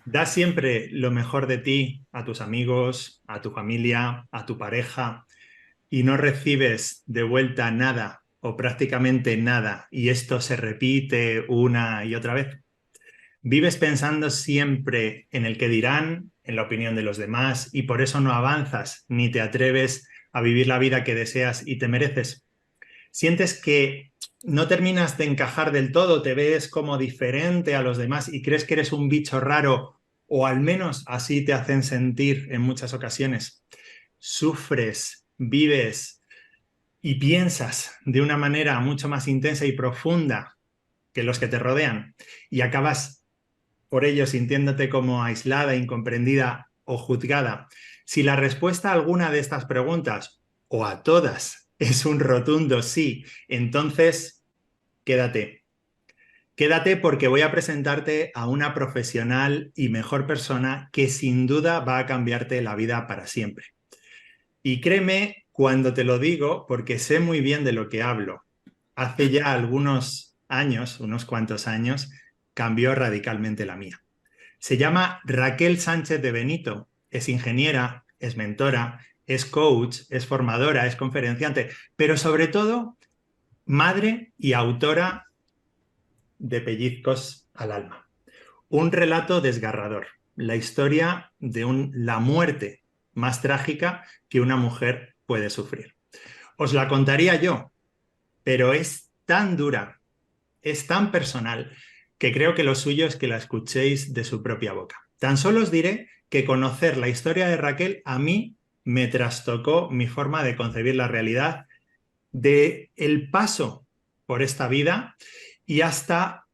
Da siempre lo mejor de ti a tus amigos, a tu familia, a tu pareja y no recibes de vuelta nada o prácticamente nada y esto se repite una y otra vez. Vives pensando siempre en el que dirán, en la opinión de los demás y por eso no avanzas ni te atreves a vivir la vida que deseas y te mereces. Sientes que no terminas de encajar del todo, te ves como diferente a los demás y crees que eres un bicho raro, o al menos así te hacen sentir en muchas ocasiones. Sufres, vives y piensas de una manera mucho más intensa y profunda que los que te rodean y acabas por ello sintiéndote como aislada, incomprendida o juzgada. Si la respuesta a alguna de estas preguntas o a todas es un rotundo sí, entonces quédate. Quédate porque voy a presentarte a una profesional y mejor persona que sin duda va a cambiarte la vida para siempre. Y créeme cuando te lo digo porque sé muy bien de lo que hablo. Hace ya algunos años, unos cuantos años, cambió radicalmente la mía. Se llama Raquel Sánchez de Benito. Es ingeniera, es mentora, es coach, es formadora, es conferenciante, pero sobre todo madre y autora de Pellizcos al alma. Un relato desgarrador, la historia de la muerte más trágica que una mujer puede sufrir. Os la contaría yo, pero es tan dura, es tan personal, que creo que lo suyo es que la escuchéis de su propia boca. Tan solo os diré que conocer la historia de Raquel a mí me trastocó mi forma de concebir la realidad, de el paso por esta vida y hasta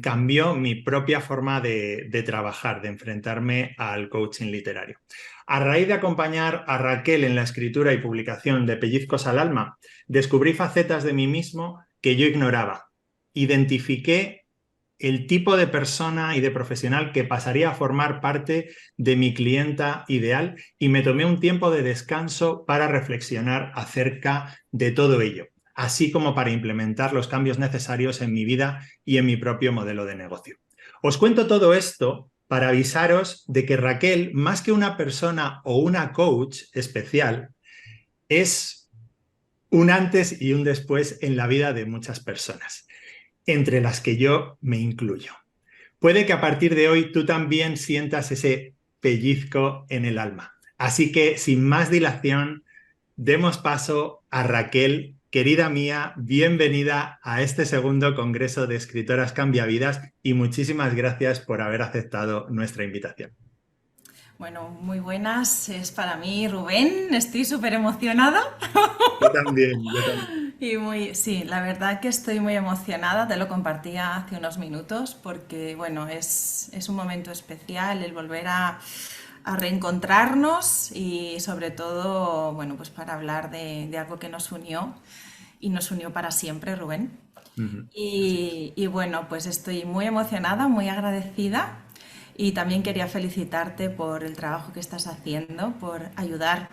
cambió mi propia forma de trabajar, de enfrentarme al coaching literario. A raíz de acompañar a Raquel en la escritura y publicación de Pellizcos al alma, descubrí facetas de mí mismo que yo ignoraba. Identifiqué el tipo de persona y de profesional que pasaría a formar parte de mi clienta ideal y me tomé un tiempo de descanso para reflexionar acerca de todo ello, así como para implementar los cambios necesarios en mi vida y en mi propio modelo de negocio. Os cuento todo esto para avisaros de que Raquel, más que una persona o una coach especial, es un antes y un después en la vida de muchas personas, entre las que yo me incluyo. Puede que a partir de hoy tú también sientas ese pellizco en el alma. Así que, sin más dilación, demos paso a Raquel. Querida mía, bienvenida a este segundo Congreso de Escritoras Cambiavidas y muchísimas gracias por haber aceptado nuestra invitación. Bueno, muy buenas, es para mí Rubén, estoy súper emocionada Yo también, yo también. y sí, la verdad que estoy muy emocionada, te lo compartía hace unos minutos porque, bueno, es un momento especial el volver a reencontrarnos y sobre todo, bueno, pues para hablar de algo que nos unió y nos unió para siempre, Rubén. Así es. Y bueno, pues estoy muy emocionada, muy agradecida y también quería felicitarte por el trabajo que estás haciendo, por ayudar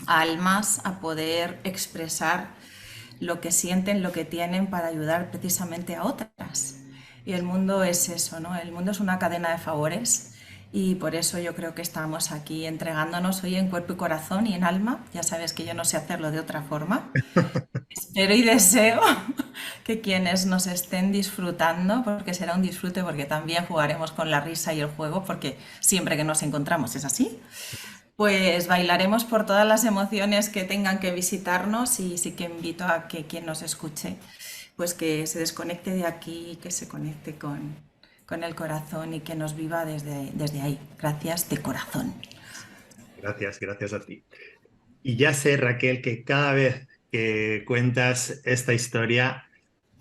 a almas a poder expresar lo que sienten, lo que tienen para ayudar precisamente a otras. Y el mundo es eso, ¿no? El mundo es una cadena de favores y por eso yo creo que estamos aquí entregándonos hoy en cuerpo y corazón y en alma. Ya sabes que yo no sé hacerlo de otra forma. Espero y deseo que quienes nos estén disfrutando, porque será un disfrute, porque también jugaremos con la risa y el juego, porque siempre que nos encontramos es así, pues bailaremos por todas las emociones que tengan que visitarnos y sí que invito a que quien nos escuche, pues que se desconecte de aquí, que se conecte con el corazón y que nos viva desde ahí. Gracias de corazón. Gracias, gracias a ti. Y ya sé, Raquel, que cada vez que cuentas esta historia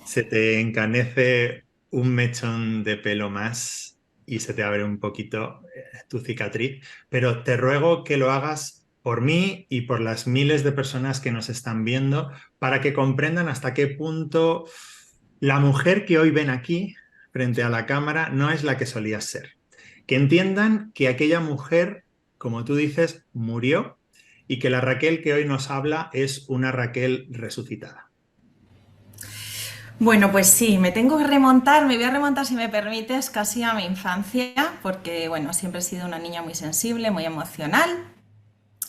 se te encanece un mechón de pelo más y se te abre un poquito tu cicatriz, pero te ruego que lo hagas por mí y por las miles de personas que nos están viendo para que comprendan hasta qué punto la mujer que hoy ven aquí frente a la cámara no es la que solía ser. Que entiendan que aquella mujer, como tú dices, murió y que la Raquel que hoy nos habla es una Raquel resucitada. Bueno, pues sí, me tengo que remontar, me voy a remontar si me permites casi a mi infancia, porque bueno, siempre he sido una niña muy sensible, muy emocional.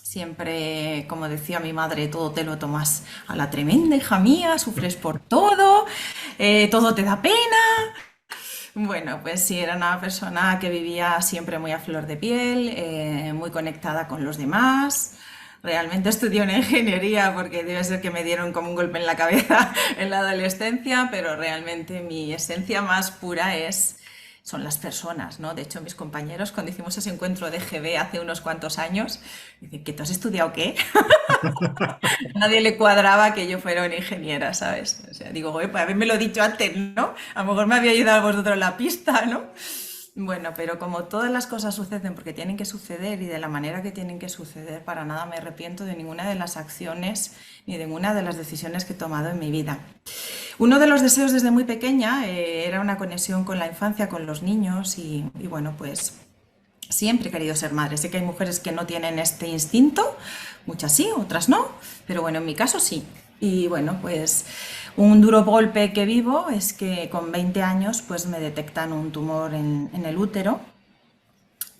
Siempre, como decía mi madre, todo te lo tomas a la tremenda, hija mía, sufres por todo, todo te da pena. Bueno, pues sí, era una persona que vivía siempre muy a flor de piel, muy conectada con los demás. Realmente estudié una ingeniería porque debe ser que me dieron como un golpe en la cabeza en la adolescencia, pero realmente mi esencia más pura son las personas, ¿no? De hecho, mis compañeros, cuando hicimos ese encuentro de GB hace unos cuantos años, dicen, ¿que tú has estudiado qué? Nadie le cuadraba que yo fuera una ingeniera, ¿sabes? O sea, digo, pues haberme lo dicho antes, ¿no? A lo mejor me había ayudado vosotros la pista, ¿no? Bueno, pero como todas las cosas suceden porque tienen que suceder y de la manera que tienen que suceder, para nada me arrepiento de ninguna de las acciones ni de ninguna de las decisiones que he tomado en mi vida. Uno de los deseos desde muy pequeña era una conexión con la infancia, con los niños y bueno, pues siempre he querido ser madre. Sé que hay mujeres que no tienen este instinto, muchas sí, otras no, pero bueno, en mi caso sí. Y bueno, pues un duro golpe que vivo es que con 20 años pues me detectan un tumor en el útero.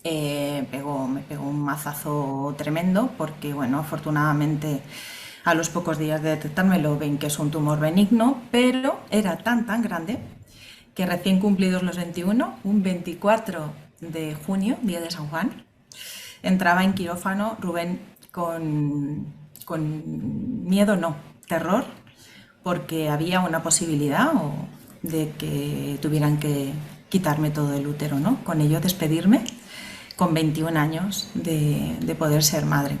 Me pegó un mazazo tremendo porque bueno, afortunadamente a los pocos días de detectármelo ven que es un tumor benigno, pero era tan grande que recién cumplidos los 21, un 24 de junio, día de San Juan, entraba en quirófano Rubén con miedo, no, terror, porque había una posibilidad de que tuvieran que quitarme todo el útero, ¿no? Con ello despedirme con 21 años de poder ser madre.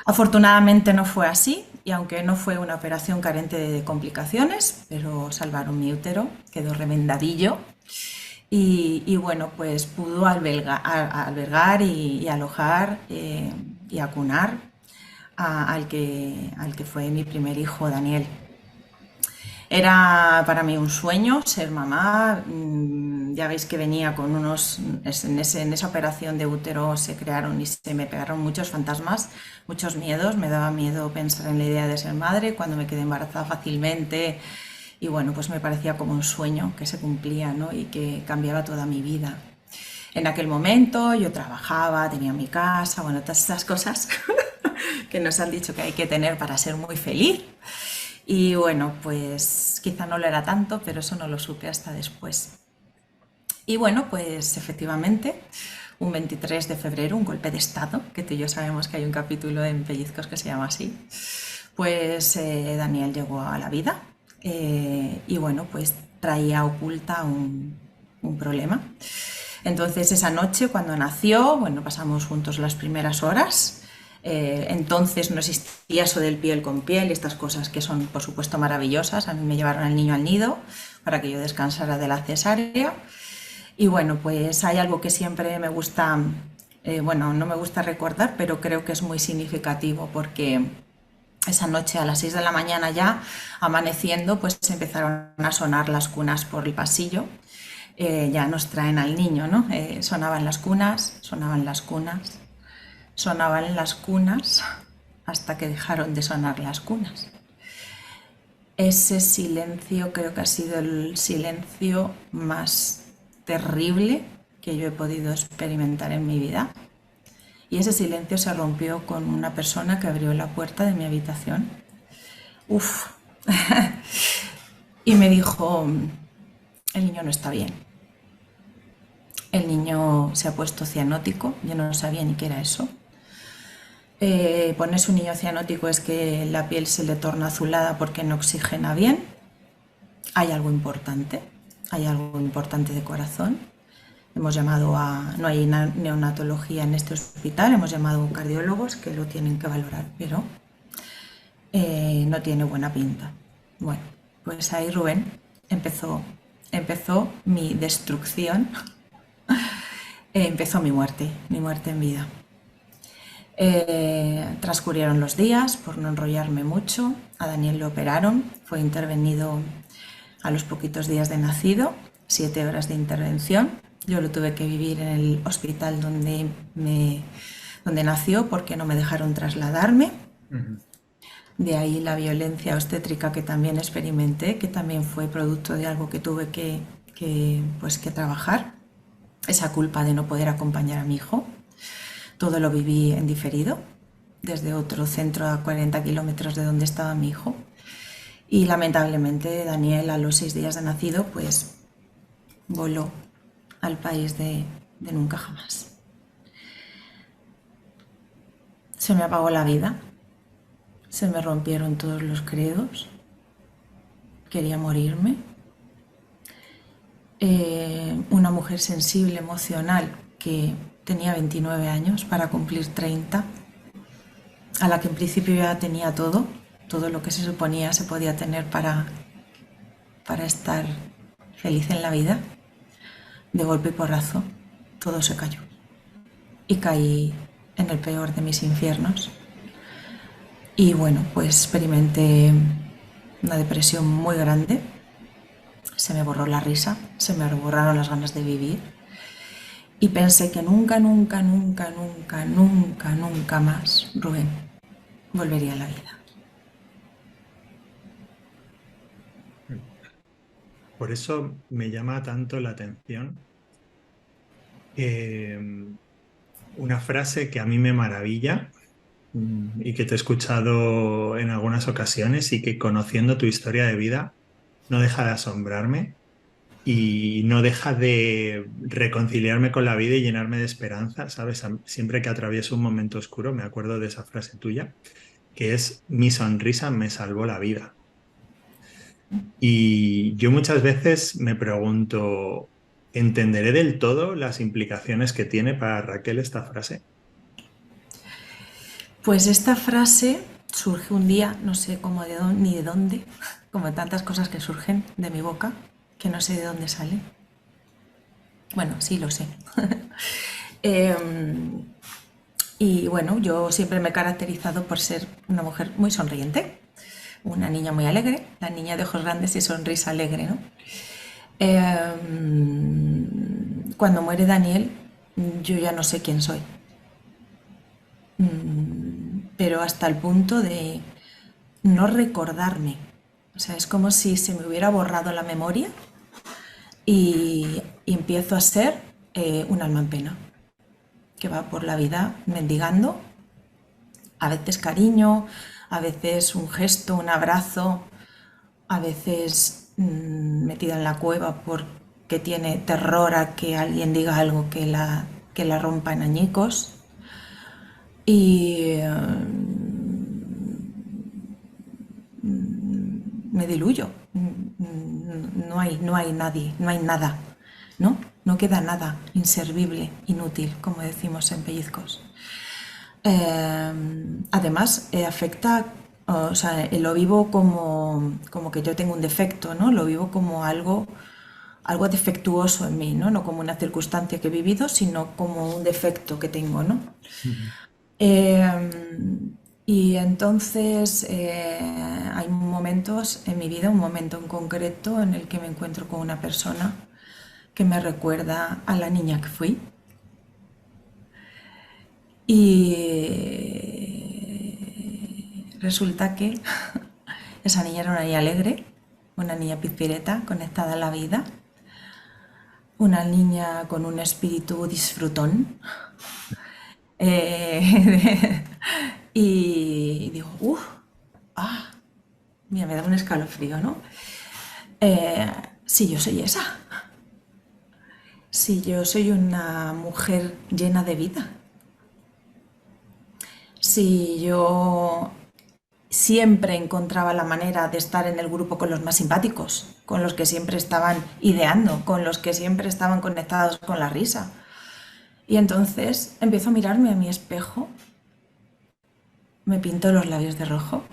Afortunadamente no fue así y aunque no fue una operación carente de complicaciones, pero salvaron mi útero, quedó remendadillo y bueno, pues pudo albergar y alojar y acunar al que fue mi primer hijo, Daniel. Era para mí un sueño ser mamá. Ya veis que venía con en esa operación de útero se crearon y se me pegaron muchos fantasmas, muchos miedos. Me daba miedo pensar en la idea de ser madre, cuando me quedé embarazada fácilmente. Y bueno, pues me parecía como un sueño que se cumplía, ¿no? Y que cambiaba toda mi vida. En aquel momento yo trabajaba, tenía mi casa, bueno, todas esas cosas que nos han dicho que hay que tener para ser muy feliz. Y bueno, pues quizá no lo era tanto, pero eso no lo supe hasta después. Y bueno, pues efectivamente, un 23 de febrero, un golpe de estado, que tú y yo sabemos que hay un capítulo en Pellizcos que se llama así, pues Daniel llegó a la vida y bueno, pues traía oculta un problema. Entonces esa noche cuando nació, bueno, pasamos juntos las primeras horas. Entonces no existía eso del piel con piel y estas cosas que son por supuesto maravillosas. A mí me llevaron al niño al nido para que yo descansara de la cesárea y bueno, pues hay algo que siempre me gusta, bueno, no me gusta recordar, pero creo que es muy significativo porque esa noche a las 6 de la mañana ya amaneciendo pues empezaron a sonar las cunas por el pasillo. Ya nos traen al niño, ¿no? Sonaban las cunas, sonaban las cunas, sonaban las cunas hasta que dejaron de sonar las cunas. Ese silencio creo que ha sido el silencio más terrible que yo he podido experimentar en mi vida. Y ese silencio se rompió con una persona que abrió la puerta de mi habitación. Uf. Y me dijo, el niño no está bien. El niño se ha puesto cianótico, yo no sabía ni qué era eso. Ponerse un niño cianótico es que la piel se le torna azulada porque no oxigena bien. Hay algo importante de corazón. Hemos llamado no hay neonatología en este hospital, hemos llamado a cardiólogos que lo tienen que valorar, pero no tiene buena pinta. Bueno, pues ahí Rubén empezó mi destrucción, empezó mi muerte en vida. Transcurrieron los días, por no enrollarme mucho, a Daniel lo operaron, fue intervenido a los poquitos días de nacido, 7 horas de intervención. Yo lo tuve que vivir en el hospital donde nació porque no me dejaron trasladarme. De ahí la violencia obstétrica que también experimenté, que también fue producto de algo que tuve pues, que trabajar. Esa culpa de no poder acompañar a mi hijo. Todo lo viví en diferido, desde otro centro a 40 kilómetros de donde estaba mi hijo. Y lamentablemente Daniel, a los 6 días de nacido, pues voló al país de nunca jamás. Se me apagó la vida, se me rompieron todos los credos, quería morirme. Una mujer sensible, emocional, que tenía 29 años para cumplir 30, a la que en principio ya tenía todo lo que se suponía se podía tener para estar feliz en la vida. De golpe y porrazo, todo se cayó. Y caí en el peor de mis infiernos. Y bueno, pues experimenté una depresión muy grande. Se me borró la risa, se me borraron las ganas de vivir. Y pensé que nunca, nunca, nunca, nunca, nunca, nunca más, Rubén, volvería a la vida. Por eso me llama tanto la atención eh, una frase que a mí me maravilla y que te he escuchado en algunas ocasiones y que conociendo tu historia de vida no deja de asombrarme y no deja de reconciliarme con la vida y llenarme de esperanza, ¿sabes? Siempre que atravieso un momento oscuro me acuerdo de esa frase tuya, que es: mi sonrisa me salvó la vida. Y yo muchas veces me pregunto, ¿entenderé del todo las implicaciones que tiene para Raquel esta frase? Pues esta frase surge un día, no sé cómo ni de dónde, como tantas cosas que surgen de mi boca, que no sé de dónde sale. Bueno, sí lo sé. Y bueno, yo siempre me he caracterizado por ser una mujer muy sonriente, una niña muy alegre, la niña de ojos grandes y sonrisa alegre, ¿no? Cuando muere Daniel, yo ya no sé quién soy. Pero hasta el punto de no recordarme. O sea, es como si se me hubiera borrado la memoria y empiezo a ser un alma en pena, que va por la vida mendigando, a veces cariño, a veces un gesto, un abrazo, a veces metida en la cueva porque tiene terror a que alguien diga algo que la rompa en añicos. Y me diluyo. No hay nadie, no hay nada, ¿no? No queda nada inservible, inútil, como decimos en Pellizcos. Además, afecta, o sea, lo vivo como que yo tengo un defecto, ¿no? Lo vivo como algo defectuoso en mí, ¿no? No como una circunstancia que he vivido, sino como un defecto que tengo, ¿no? Y entonces hay momentos en mi vida, un momento en concreto en el que me encuentro con una persona que me recuerda a la niña que fui. Y resulta que esa niña era una niña alegre, una niña pizpireta, conectada a la vida, una niña con un espíritu disfrutón. Y digo, mira, me da un escalofrío, ¿no? Si yo soy esa, si yo soy una mujer llena de vida, si yo siempre encontraba la manera de estar en el grupo con los más simpáticos, con los que siempre estaban ideando, con los que siempre estaban conectados con la risa. Y entonces empiezo a mirarme a mi espejo, me pinto los labios de rojo,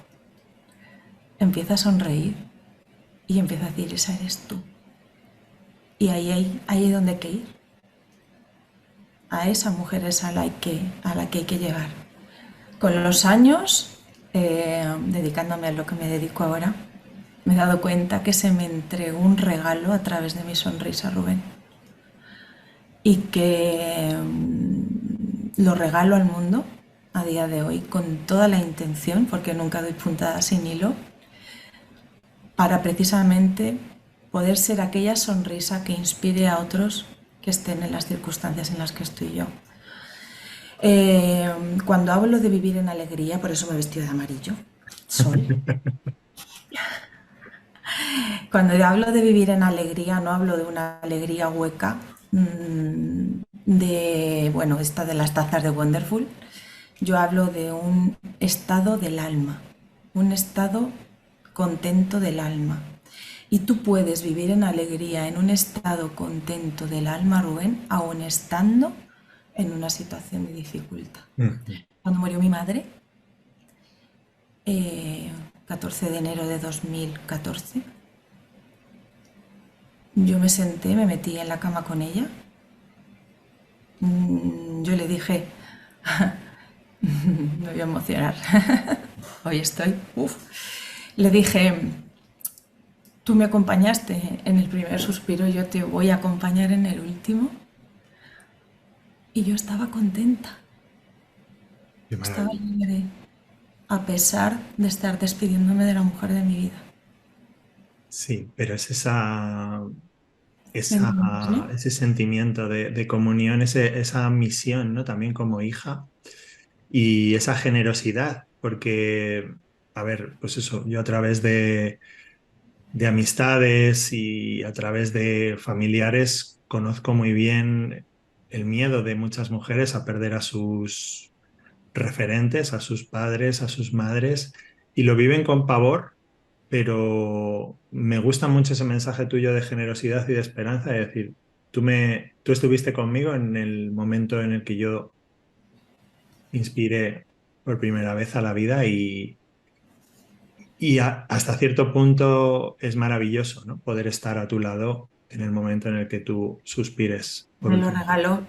empiezo a sonreír y empiezo a decir, esa eres tú. Y ahí es donde hay que ir. A esa mujer es a la que hay que llegar. Con los años, dedicándome a lo que me dedico ahora, me he dado cuenta que se me entregó un regalo a través de mi sonrisa, Rubén. Y que lo regalo al mundo a día de hoy con toda la intención, porque nunca doy puntada sin hilo, para precisamente poder ser aquella sonrisa que inspire a otros que estén en las circunstancias en las que estoy yo. Cuando hablo de vivir en alegría, por eso me he vestido de amarillo, sol. Cuando hablo de vivir en alegría, no hablo de una alegría hueca, bueno, esta de las tazas de Wonderful. Yo hablo de un estado del alma, un estado contento del alma. Y tú puedes vivir en alegría, en un estado contento del alma, Rubén, aun estando en una situación de dificultad. Cuando murió mi madre, 14 de enero de 2014, yo me senté, me metí en la cama con ella. Yo le dije, me voy a emocionar, hoy estoy, le dije, tú me acompañaste en el primer suspiro, yo te voy a acompañar en el último. Y yo estaba contenta, estaba libre, a pesar de estar despidiéndome de la mujer de mi vida. Sí, pero es ¿No? ese sentimiento de comunión, esa misión, ¿no? También como hija y esa generosidad, porque, a ver, pues eso, yo a través de amistades y a través de familiares conozco muy bien el miedo de muchas mujeres a perder a sus referentes, a sus padres, a sus madres, y lo viven con pavor, pero me gusta mucho ese mensaje tuyo de generosidad y de esperanza, de decir, tú estuviste conmigo en el momento en el que yo inspiré por primera vez a la vida hasta cierto punto es maravilloso, ¿no? Poder estar a tu lado en el momento en el que tú suspires por Me lo última vez. regaló,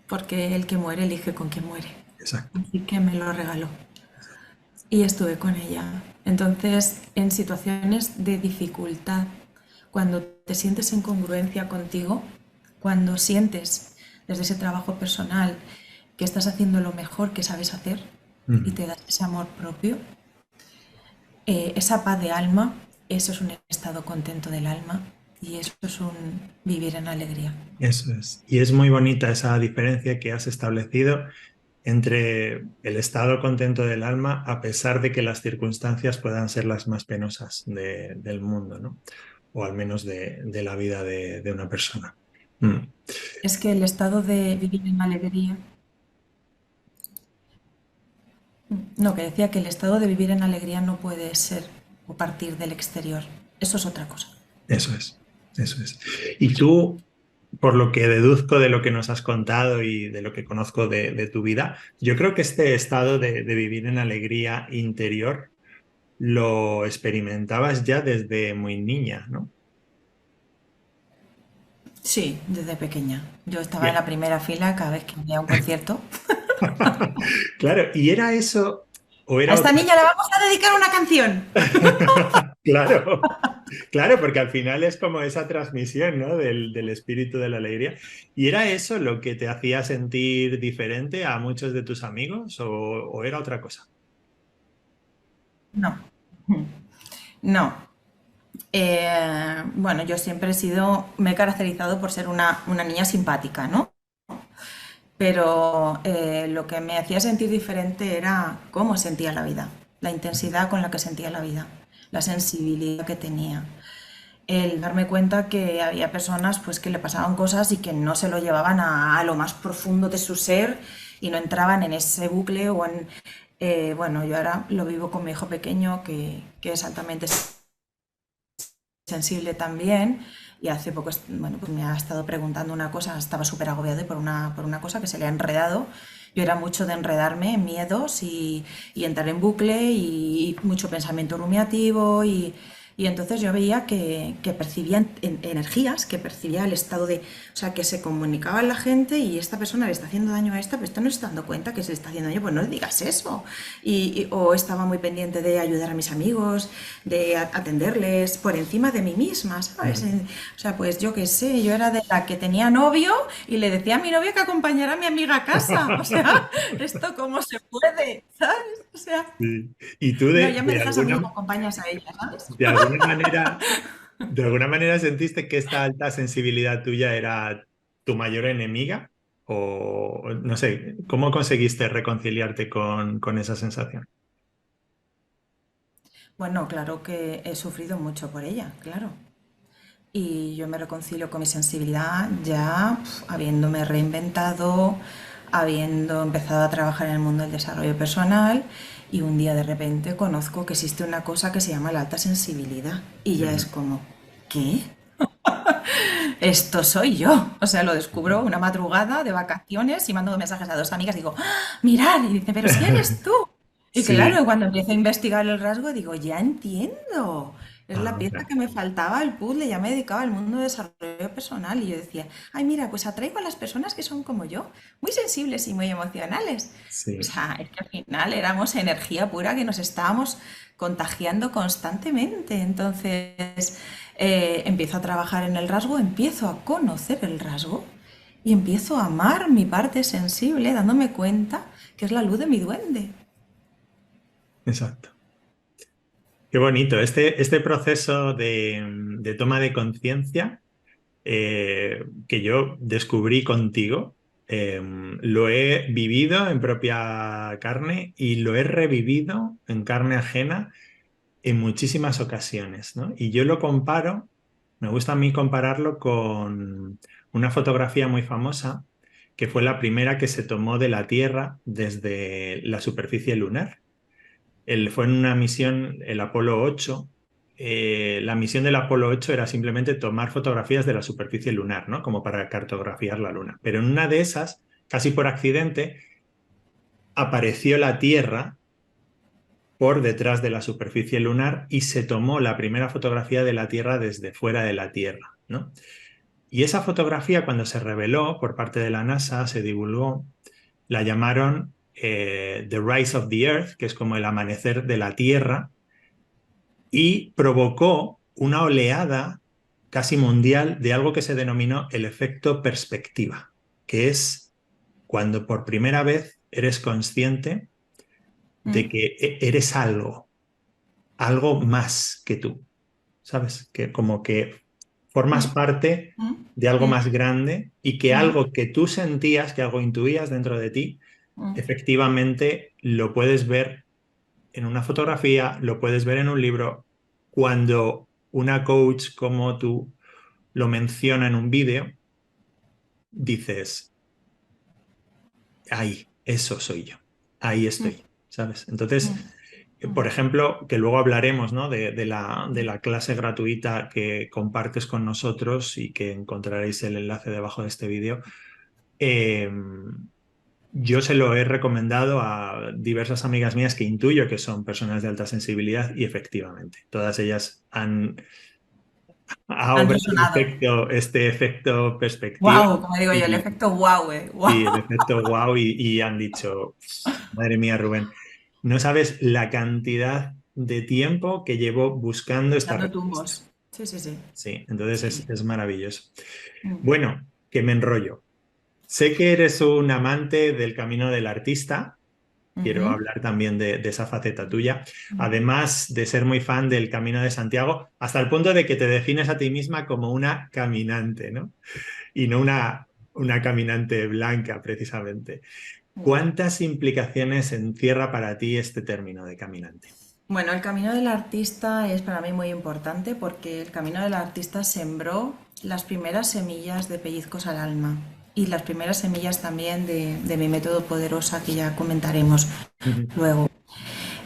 porque el que muere elige con quién muere. Exacto. Así que me lo regaló. Y estuve con ella. Entonces, en situaciones de dificultad, cuando te sientes en congruencia contigo, cuando sientes desde ese trabajo personal que estás haciendo lo mejor que sabes hacer y te das ese amor propio, esa paz de alma, eso es un estado contento del alma y eso es un vivir en alegría. Eso es. Y es muy bonita esa diferencia que has establecido entre el estado contento del alma, a pesar de que las circunstancias puedan ser las más penosas del mundo, ¿no? O al menos de la vida de una persona. Mm. Es que el estado de vivir en alegría, no, que decía que el estado de vivir en alegría no puede ser o partir del exterior. Eso es otra cosa. Eso es, eso es. Y tú, por lo que deduzco de lo que nos has contado y de lo que conozco de tu vida, yo creo que este estado de vivir en alegría interior lo experimentabas ya desde muy niña, ¿no? Sí, desde pequeña. Yo estaba en Bien. la primera fila cada vez que había un concierto. Claro, y era eso, o A era esta otra. niña le vamos a dedicar una canción. Claro, claro, porque al final es como esa transmisión, ¿no? Del espíritu de la alegría. ¿Y era eso lo que te hacía sentir diferente a muchos de tus amigos o era otra cosa? No, no. Bueno, yo siempre me he caracterizado por ser una niña simpática, ¿no? Pero lo que me hacía sentir diferente era cómo sentía la vida, la intensidad con la que sentía la vida, la sensibilidad que tenía, el darme cuenta que había personas pues que le pasaban cosas y que no se lo llevaban a lo más profundo de su ser y no entraban en ese bucle o en bueno, yo ahora lo vivo con mi hijo pequeño que es altamente sensible también y hace poco bueno, pues me ha estado preguntando una cosa, estaba súper agobiado por una cosa que se le ha enredado. Yo era mucho de enredarme en miedos y entrar en bucle y mucho pensamiento rumiativo y Y entonces yo veía que percibía energías, que percibía el estado de, o sea, que se comunicaba a la gente y esta persona le está haciendo daño a esta, pero esta no se está dando cuenta que se le está haciendo daño, pues no le digas eso. O estaba muy pendiente de ayudar a mis amigos, de atenderles por encima de mí misma, ¿sabes? Ujú. O sea, pues yo qué sé, yo era de la que tenía novio y le decía a mi novio que acompañara a mi amiga a casa. O sea, ¿esto cómo se puede? ¿Sabes? O sea, Sí. Y tú no, ya me dejas a mí, me acompañas a ella, ¿sabes? de alguna manera, de alguna manera sentiste que esta alta sensibilidad tuya era tu mayor enemiga o no sé, ¿cómo conseguiste reconciliarte con esa sensación? Bueno, claro que he sufrido mucho por ella, claro. Y yo me reconcilio con mi sensibilidad ya habiéndome reinventado, habiendo empezado a trabajar en el mundo del desarrollo personal y un día de repente conozco que existe una cosa que se llama la alta sensibilidad y ya es Ujú. como, ¿qué? Esto soy yo. O sea, lo descubro una madrugada de vacaciones y mando mensajes a dos amigas y digo, ¡ah! Mirad, y dice, pero si eres tú. Y Sí, claro, cuando empiezo a investigar el rasgo digo, ya entiendo. Es la ah, pieza claro. que me faltaba al puzzle, ya me dedicaba al mundo de desarrollo personal y yo decía, ay, mira, pues atraigo a las personas que son como yo, muy sensibles y muy emocionales. O Sí, sea, es que al final éramos energía pura que nos estábamos contagiando constantemente. Entonces, empiezo a trabajar en el rasgo, empiezo a conocer el rasgo y empiezo a amar mi parte sensible, dándome cuenta que es la luz de mi duende. exacto. Qué bonito. Este proceso de toma de conciencia que yo descubrí contigo, lo he vivido en propia carne y lo he revivido en carne ajena en muchísimas ocasiones, ¿no? Y yo lo comparo, me gusta a mí compararlo con una fotografía muy famosa que fue la primera que se tomó de la Tierra desde la superficie lunar. Fue en una misión, el Apolo 8. La misión del Apolo 8 era simplemente tomar fotografías de la superficie lunar, ¿no? Como para cartografiar la Luna. Pero en una de esas, casi por accidente, apareció la Tierra por detrás de la superficie lunar y se tomó la primera fotografía de la Tierra desde fuera de la Tierra, ¿no? Y esa fotografía, cuando se reveló por parte de la NASA, se divulgó, la llamaron The Rise of the Earth, que es como el amanecer de la Tierra, y provocó una oleada casi mundial de algo que se denominó el efecto perspectiva, que es cuando por primera vez eres consciente de ¿Mm? que eres algo, algo más que tú, ¿sabes? Que como que formas ¿Mm? parte ¿Mm? de algo ¿Mm? más grande y que ¿Mm? algo que tú sentías, que algo intuías dentro de ti, ¿Mm? efectivamente lo puedes ver en una fotografía, lo puedes ver en un libro. Cuando una coach como tú lo menciona en un vídeo, dices, ahí, eso soy yo, ahí ¿Mm? estoy, ¿sabes? Entonces, ¿Mm? ¿Mm? por ejemplo, que luego hablaremos, ¿no? de la clase gratuita que compartes con nosotros y que encontraréis el enlace debajo de este vídeo. eh, yo se lo he recomendado a diversas amigas mías que intuyo que son personas de alta sensibilidad y efectivamente, todas ellas ha Han obrado resonado. este efecto perspectiva Wow, como digo yo, el y, efecto wow, y wow. el efecto wow y han dicho, madre mía, Rubén, no sabes la cantidad de tiempo que llevo buscando esta Dando respuesta. tumbos. Sí, sí, sí. Sí, entonces Sí. es maravilloso. Mm. Bueno, que me enrollo. Sé que eres un amante del camino del artista. Quiero Ujú. hablar también de esa faceta tuya, Mm. además de ser muy fan del Camino de Santiago, hasta el punto de que te defines a ti misma como una caminante, ¿no? Y no una caminante blanca, precisamente. Mm. ¿Cuántas implicaciones encierra para ti este término de caminante? Bueno, el camino del artista es para mí muy importante porque el camino del artista sembró las primeras semillas de pellizcos al alma y las primeras semillas también de mi método poderosa que ya comentaremos Ujú. luego.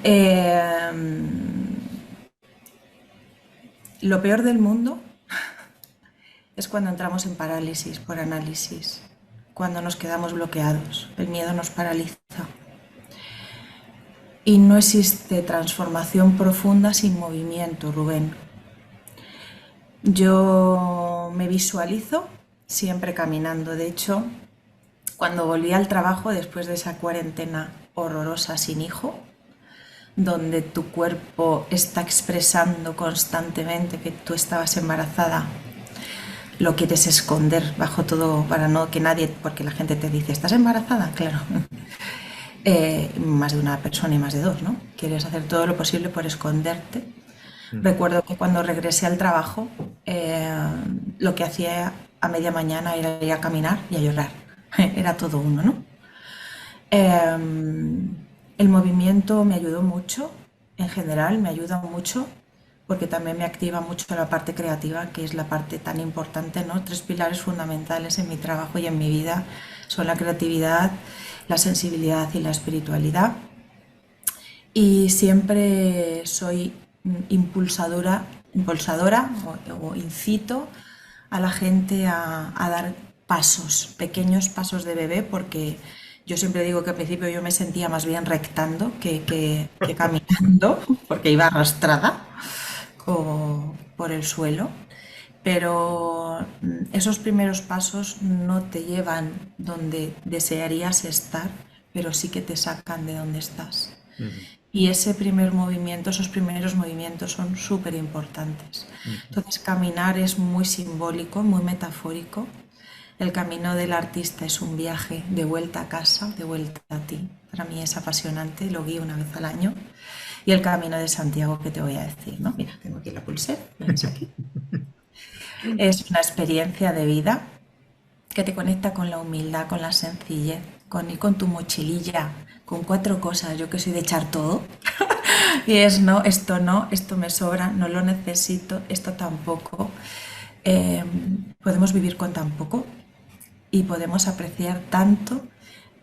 Eh, lo peor del mundo es cuando entramos en parálisis por análisis, cuando nos quedamos bloqueados, el miedo nos paraliza. Y no existe transformación profunda sin movimiento, Rubén. Yo me visualizo siempre caminando. De hecho, cuando volví al trabajo después de esa cuarentena horrorosa sin hijo, donde tu cuerpo está expresando constantemente que tú estabas embarazada, lo quieres esconder bajo todo para no que nadie, porque la gente te dice, ¿estás embarazada? Claro, más de una persona y más de dos, ¿no? Quieres hacer todo lo posible por esconderte. Recuerdo que cuando regresé al trabajo, lo que hacía a media mañana era ir a caminar y a llorar. Era todo uno, ¿no? El movimiento me ayudó mucho, en general me ayuda mucho, porque también me activa mucho la parte creativa, que es la parte tan importante, ¿no? Tres pilares fundamentales en mi trabajo y en mi vida son la creatividad, la sensibilidad y la espiritualidad. Y siempre soy impulsadora o incito a la gente a dar pasos, pequeños pasos de bebé, porque yo siempre digo que al principio yo me sentía más bien rectando que caminando, porque iba arrastrada por el suelo. Pero esos primeros pasos no te llevan donde desearías estar, pero sí que te sacan de donde estás. Ujú, Y ese primer movimiento, esos primeros movimientos son súper importantes. ujú. Entonces, caminar es muy simbólico, muy metafórico. El camino del artista es un viaje de vuelta a casa, de vuelta a ti. Para mí es apasionante, lo guío una vez al año. Y el camino de Santiago, ¿qué te voy a decir? ¿No? Mira, tengo aquí la pulsera, ¿ves aquí? Es una experiencia de vida que te conecta con la humildad, con la sencillez, con ir con tu mochililla, con cuatro cosas, yo que soy de echar todo. Y es no, esto me sobra, no lo necesito, esto tampoco. Podemos vivir con tan poco y podemos apreciar tanto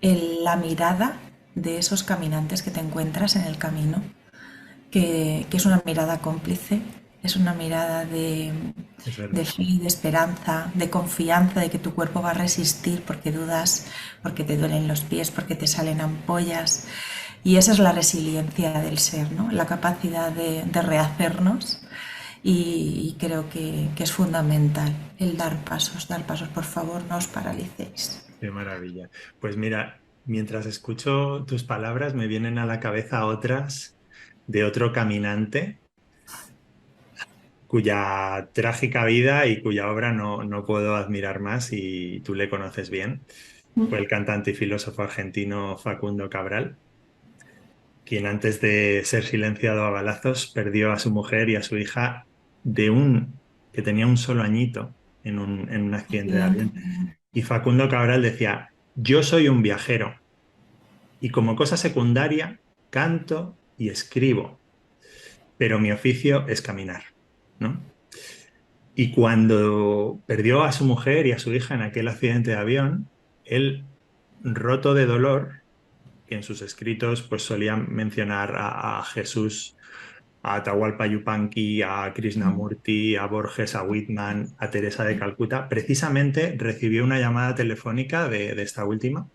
la mirada de esos caminantes que te encuentras en el camino, que es una mirada cómplice, es una mirada Es de verdad. fe, de esperanza, de confianza de que tu cuerpo va a resistir porque dudas, porque te duelen los pies, porque te salen ampollas. Y esa es la resiliencia del ser, ¿no? La capacidad de rehacernos y creo que es fundamental el dar pasos, por favor, no os paralicéis. Qué maravilla. Pues mira, mientras escucho tus palabras, me vienen a la cabeza otras de otro caminante cuya trágica vida y cuya obra no puedo admirar más y tú le conoces bien. Fue el cantante y filósofo argentino Facundo Cabral, quien antes de ser silenciado a balazos perdió a su mujer y a su hija de que tenía un solo añito en un accidente de avión. Y Facundo Cabral decía, yo soy un viajero y como cosa secundaria canto y escribo, pero mi oficio es caminar, ¿no? Y cuando perdió a su mujer y a su hija en aquel accidente de avión, él, roto de dolor, que en sus escritos pues solía mencionar a Jesús, a Atahualpa Yupanqui, a Krishnamurti, a Borges, a Whitman, a Teresa de Calcuta, precisamente recibió una llamada telefónica de esta última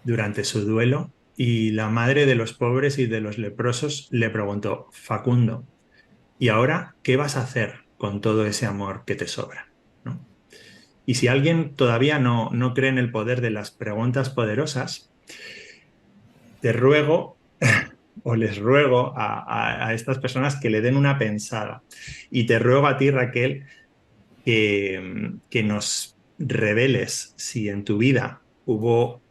durante su duelo y la madre de los pobres y de los leprosos le preguntó, Facundo, ¿y ahora qué vas a hacer con todo ese amor que te sobra? ¿No? Y si alguien todavía no cree en el poder de las preguntas poderosas, te ruego o les ruego a estas personas que le den una pensada. Y te ruego a ti, Raquel, que nos reveles si en tu vida hubo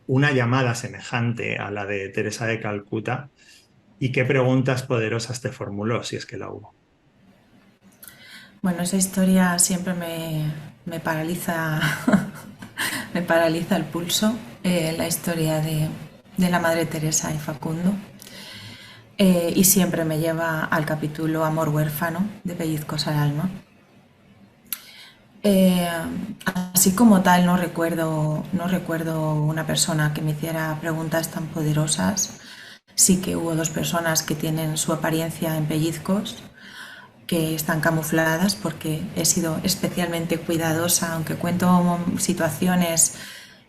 una llamada semejante a la de Teresa de Calcuta y qué preguntas poderosas te formuló, si es que la hubo. Bueno, esa historia siempre me paraliza, me paraliza el pulso, la historia de la Madre Teresa y Facundo. Y siempre me lleva al capítulo Amor huérfano de Pellizcos al alma. Eh, Así como tal, no recuerdo una persona que me hiciera preguntas tan poderosas. Sí que hubo dos personas que tienen su apariencia en pellizcos, que están camufladas porque he sido especialmente cuidadosa, aunque cuento situaciones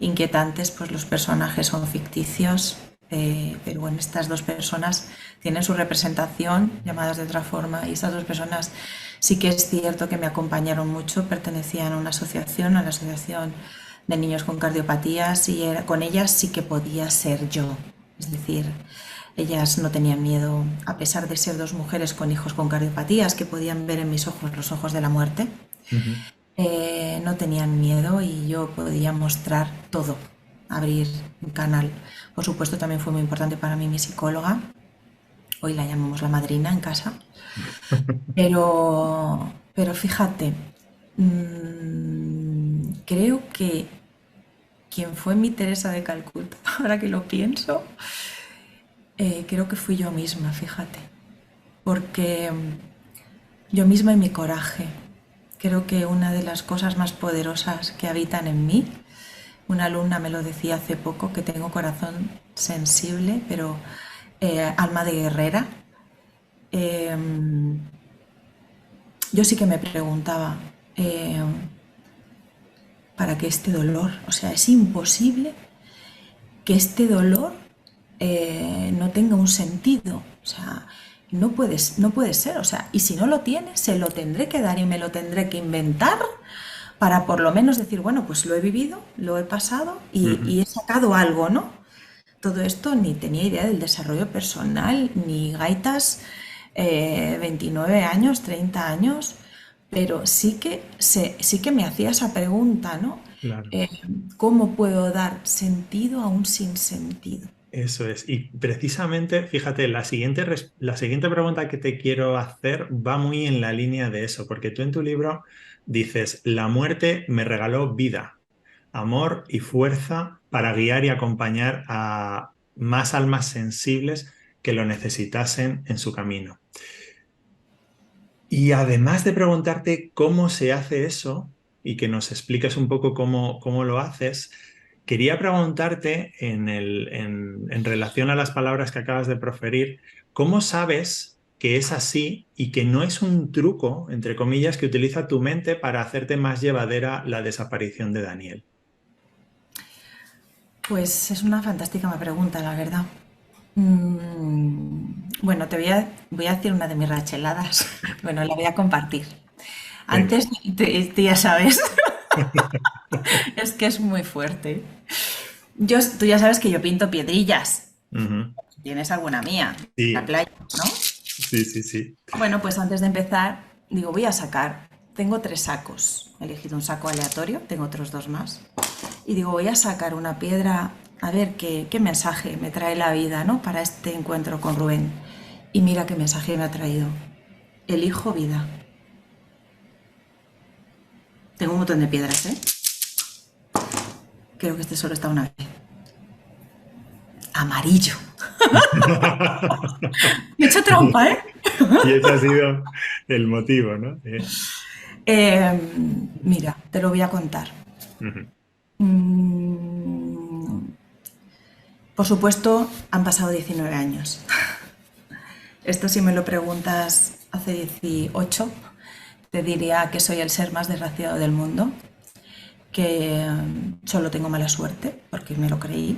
inquietantes, pues los personajes son ficticios, pero bueno, estas dos personas tienen su representación, llamadas de otra forma, y estas dos personas sí que es cierto que me acompañaron mucho, pertenecían a una asociación, a la Asociación de Niños con Cardiopatías, y con ellas sí que podía ser yo. Es decir, ellas no tenían miedo, a pesar de ser dos mujeres con hijos con cardiopatías que podían ver en mis ojos los ojos de la muerte, Ujú. no tenían miedo y yo podía mostrar todo, abrir un canal. Por supuesto, también fue muy importante para mí mi psicóloga, hoy la llamamos la madrina en casa, pero fíjate, creo que quien fue mi Teresa de Calcuta, ahora que lo pienso, creo que fui yo misma, fíjate, porque yo misma y mi coraje. Creo que una de las cosas más poderosas que habitan en mí, una alumna me lo decía hace poco, que tengo corazón sensible, pero alma de guerrera. Eh, yo sí que me preguntaba, ¿para qué este dolor? O sea, es imposible que este dolor no tenga un sentido. O sea, no puede ser. O sea, y si no lo tiene, se lo tendré que dar y me lo tendré que inventar para por lo menos decir, bueno, pues lo he vivido, lo he pasado Ujú. y he sacado algo, ¿no? Todo esto ni tenía idea del desarrollo personal, ni gaitas, 29 años, 30 años, pero sí que me hacía esa pregunta, ¿no? Claro. Eh, ¿Cómo puedo dar sentido a un sinsentido? Eso es. Y precisamente, fíjate, la siguiente pregunta que te quiero hacer va muy en la línea de eso, porque tú en tu libro dices, la muerte me regaló vida, amor y fuerza para guiar y acompañar a más almas sensibles que lo necesitasen en su camino. Y además de preguntarte cómo se hace eso y que nos expliques un poco cómo lo haces, quería preguntarte en relación a las palabras que acabas de proferir, ¿cómo sabes que es así y que no es un truco, entre comillas, que utiliza tu mente para hacerte más llevadera la desaparición de Daniel? Pues es una fantástica pregunta, la verdad. Bueno, voy a decir una de mis racheladas. Bueno, la voy a compartir. Venga. Antes, tú ya sabes, es que es muy fuerte. Tú ya sabes que yo pinto piedrillas. Ujú. ¿Tienes alguna mía? La Sí, playa, ¿no? sí, sí, sí. Bueno, pues antes de empezar, digo, voy a sacar. Tengo tres sacos. He elegido un saco aleatorio, tengo otros dos más. Y digo, voy a sacar una piedra a ver qué mensaje me trae la vida, ¿no? Para este encuentro con Rubén. Y mira qué mensaje me ha traído. Elijo vida. Tengo un montón de piedras, ¿eh? Creo que este solo está una vez. Amarillo. Me he hecho trampa, ¿eh? Y ese ha sido el motivo, ¿no? Mira, te lo voy a contar. Ujú. Mm, por supuesto, han pasado 19 años. Esto si me lo preguntas hace 18, te diría que soy el ser más desgraciado del mundo, que solo tengo mala suerte, porque me lo creí.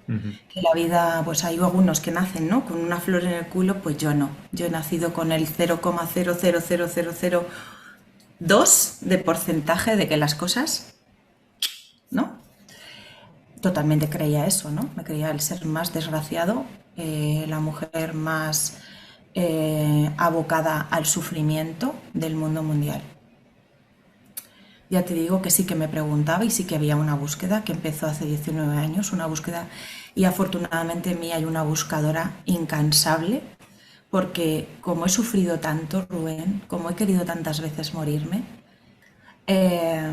Ujú. Que la vida, pues hay algunos que nacen, ¿no? Con una flor en el culo, pues yo no. Yo he nacido con el 0,00002 de porcentaje de que las cosas, ¿no? Totalmente creía eso, ¿no? Me creía el ser más desgraciado, la mujer más abocada al sufrimiento del mundo mundial. Ya te digo que sí que me preguntaba y sí que había una búsqueda que empezó hace 19 años, una búsqueda, y afortunadamente en mí hay una buscadora incansable, porque como he sufrido tanto, Rubén, como he querido tantas veces morirme, eh,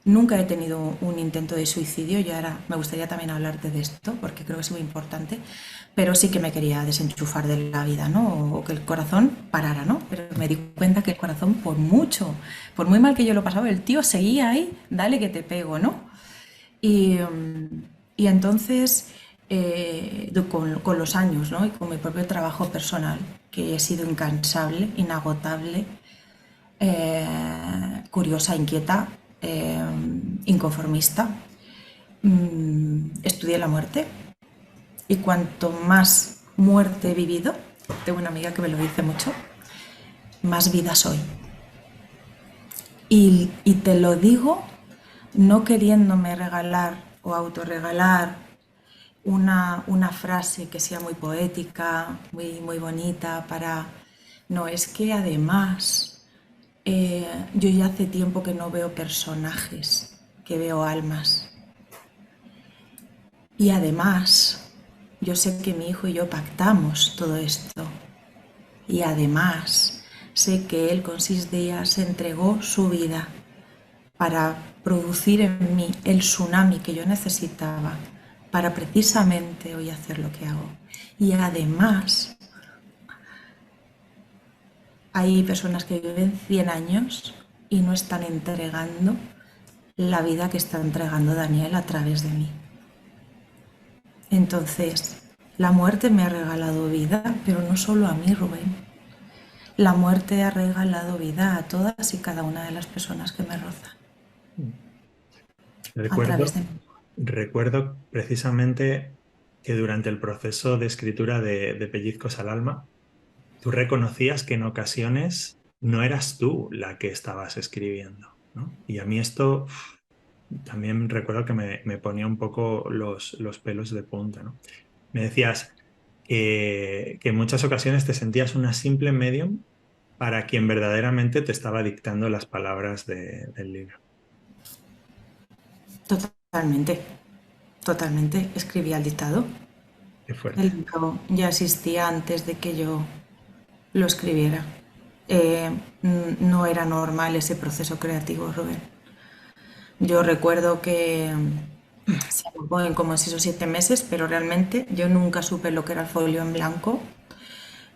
nunca he tenido un intento de suicidio y ahora me gustaría también hablarte de esto porque creo que es muy importante, pero sí que me quería desenchufar de la vida, ¿no? O que el corazón parara, ¿no? Pero me di cuenta que el corazón, por mucho, por muy mal que yo lo pasaba, el tío seguía ahí, dale que te pego, ¿no? Y, y entonces, con los años, ¿no? Y con mi propio trabajo personal, que he sido incansable, inagotable, curiosa, inquieta, inconformista. Estudié la muerte, Y cuanto más muerte he vivido, tengo una amiga que me lo dice mucho, más vida soy. Y te lo digo no queriéndome regalar o autorregalar una frase que sea muy poética, muy bonita para... No, es que además yo ya hace tiempo que no veo personajes, que veo almas. Y además, yo sé que mi hijo y yo pactamos todo esto. Y además, sé que él con 6 días entregó su vida para producir en mí el tsunami que yo necesitaba para precisamente hoy hacer lo que hago. Y además, hay personas que viven 100 años y no están entregando la vida que está entregando Daniel a través de mí. Entonces, la muerte me ha regalado vida, pero no solo a mí, Rubén. La muerte ha regalado vida a todas y cada una de las personas que me rozan a través Recuerdo, de mí. recuerdo precisamente que durante el proceso de escritura de Pellizcos al alma, tú reconocías que en ocasiones no eras tú la que estabas escribiendo, ¿no? Y a mí esto también recuerdo que me ponía un poco los pelos de punta, ¿no? Me decías que en muchas ocasiones te sentías una simple medium para quien verdaderamente te estaba dictando las palabras del libro. Totalmente, totalmente. Escribía el dictado. Qué fuerte. El libro ya existía antes de que yo lo escribiera. No era normal ese proceso creativo, Rubén. Yo recuerdo que se agrupó en como 6 o 7 meses, pero realmente yo nunca supe lo que era el folio en blanco.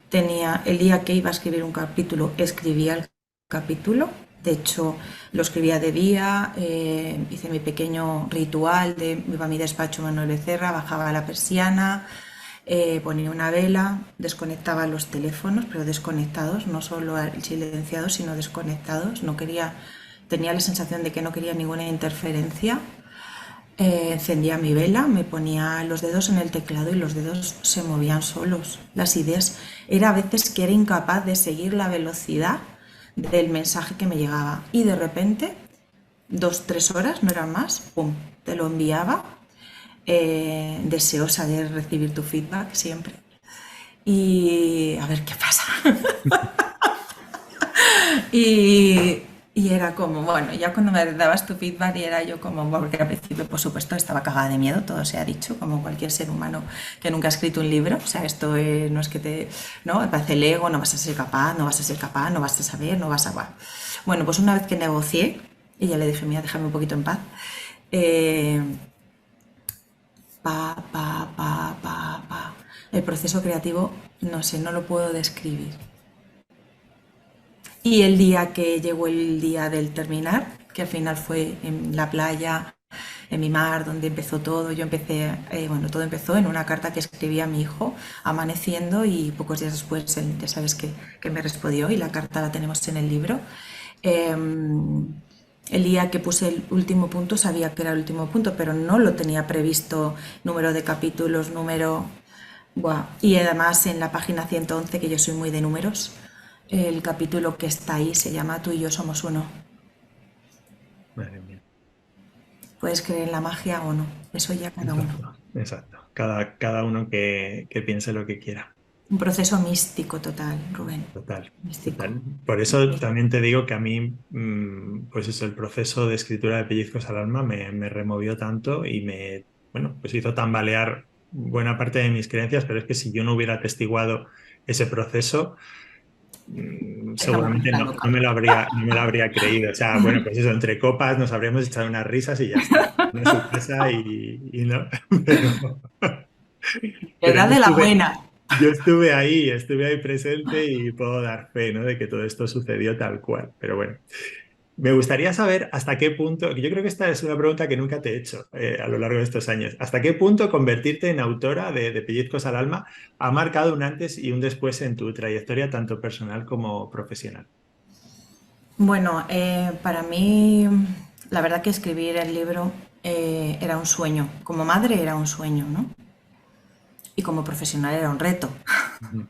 Tenía el día que iba a escribir un capítulo, escribía el capítulo. De hecho, lo escribía de día, hice mi pequeño ritual de iba a mi despacho Manuel Becerra, bajaba la persiana, ponía una vela, desconectaba los teléfonos, pero desconectados, no solo silenciados, sino desconectados. No quería, tenía la sensación de que no quería ninguna interferencia. Encendía mi vela, me ponía los dedos en el teclado y los dedos se movían solos. Las ideas era a veces que era incapaz de seguir la velocidad del mensaje que me llegaba y de repente 2, 3 horas, no eran más, pum, te lo enviaba, deseosa de recibir tu feedback siempre y a ver qué pasa. Y, y era como, bueno, ya cuando me dabas tu feedback y era yo como, porque al principio por supuesto estaba cagada de miedo, todo se ha dicho, como cualquier ser humano que nunca ha escrito un libro, o sea, esto no es que te, no, me parece el ego, no vas a ser capaz, no vas a ser capaz, no vas a saber, no vas a... Bueno, pues una vez que negocié, y ya le dije, mira, déjame un poquito en paz, eh, el proceso creativo, no sé, no lo puedo describir. Y el día que llegó el día del terminar, que al final fue en la playa, en mi mar, donde empezó todo, yo empecé, bueno, todo empezó en una carta que escribí a mi hijo amaneciendo y pocos días después él, ya sabes que me respondió y la carta la tenemos en el libro. Eh, el día que puse el último punto sabía que era el último punto, pero no lo tenía previsto, número de capítulos, número... Buah. Y además en la página 111, que yo soy muy de números, el capítulo que está ahí se llama Tú y yo somos uno. Madre mía. Puedes creer en la magia o no, eso ya cada uno. Exacto, exacto. Cada uno que piense lo que quiera. Un proceso místico total, Rubén. Total, Místico. total. Por eso también te digo que a mí, pues eso, el proceso de escritura de Pellizcos al alma me removió tanto y bueno, pues hizo tambalear buena parte de mis creencias, pero es que si yo no hubiera atestiguado ese proceso, Estamos seguramente la no loca. me lo habría creído. O sea, bueno, pues eso, entre copas nos habríamos echado unas risas y ya está. No su casa y no. Pero, pero Edad de la buena. yo estuve ahí presente y puedo dar fe, ¿no? De que todo esto sucedió tal cual. Pero bueno, me gustaría saber hasta qué punto, yo creo que esta es una pregunta que nunca te he hecho a lo largo de estos años, hasta qué punto convertirte en autora de Pellizcos al alma ha marcado un antes y un después en tu trayectoria, tanto personal como profesional. Bueno, para mí, la verdad que escribir el libro era un sueño. Como madre era un sueño, ¿no? y como profesional era un reto. Ujú.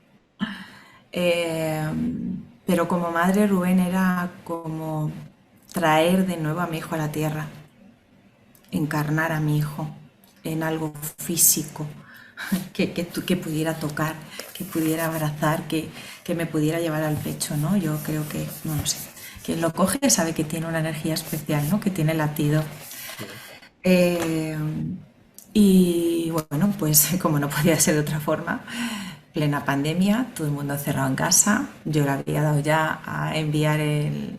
Eh, pero como madre, Rubén, era como traer de nuevo a mi hijo a la tierra, encarnar a mi hijo en algo físico, que pudiera tocar, que pudiera abrazar, que me pudiera llevar al pecho, ¿no? Yo creo que, no lo sé, quien lo coge sabe que tiene una energía especial, ¿no? Que tiene latido. Sí. Eh, y bueno, pues como no podía ser de otra forma, plena pandemia, todo el mundo cerrado en casa, yo le había dado ya a enviar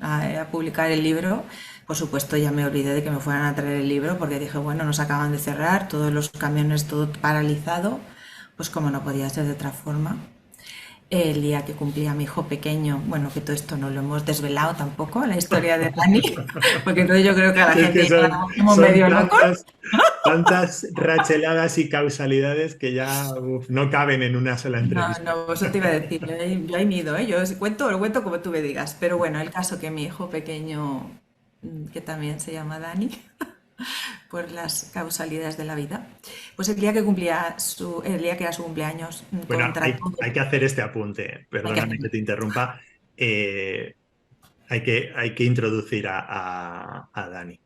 a publicar el libro. Por supuesto, ya me olvidé de que me fueran a traer el libro porque dije, bueno, nos acaban de cerrar, todos los camiones, todo paralizado, pues como no podía ser de otra forma. El día que cumplía mi hijo pequeño, bueno, que todo esto no lo hemos desvelado tampoco, la historia de Dani, porque entonces yo creo que a la Es que gente ya como son medio loco. tantas racheladas y causalidades que ya no caben en una sola No, entrevista. no, eso te iba a decir, yo ahí mido, ¿eh? Yo si cuento, lo cuento como tú me digas. Pero bueno, el caso que mi hijo pequeño, que también se llama Dani, por las causalidades de la vida, pues el día que el día que era su cumpleaños, Bueno, contra hay, todo, hay que hacer este apunte, hay que perdóname que hacerlo. te interrumpa. Hay que introducir a Dani.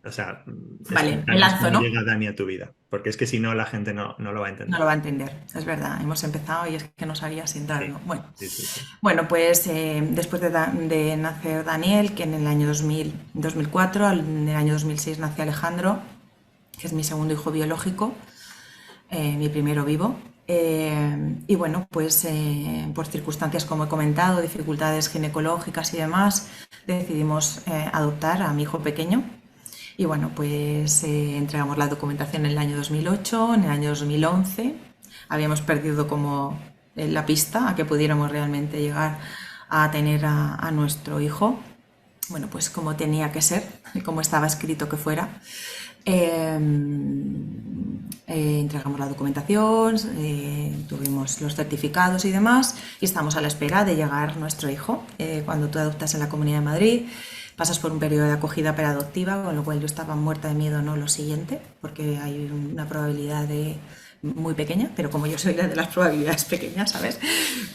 O sea, Vale, me explícanos lanzo, cómo ¿no? llega Dani a tu vida, porque es que si no, la gente no lo va a No entender. lo va a entender, es verdad. Hemos empezado y es que no sabía si Sí, entrarlo. Bueno, sí, sí, sí. bueno, pues después de nacer Daniel, que en el año 2004, en el año 2006 nació Alejandro, que es mi segundo hijo biológico, mi primero vivo. Y bueno, pues por circunstancias como he comentado, dificultades ginecológicas y demás, decidimos adoptar a mi hijo pequeño. Y bueno, pues entregamos la documentación en el año 2008, en el año 2011. Habíamos perdido como la pista a que pudiéramos realmente llegar a tener a nuestro hijo. Bueno, pues como tenía que ser, como estaba escrito que fuera. Eh, entregamos la documentación, tuvimos los certificados y demás, y estamos a la espera de llegar nuestro hijo. Cuando tú adoptas en la Comunidad de Madrid, pasas por un periodo de acogida preadoptiva, con lo cual yo estaba muerta de miedo, no lo siguiente, porque hay una probabilidad muy pequeña, pero como yo soy la de las probabilidades pequeñas, ¿sabes?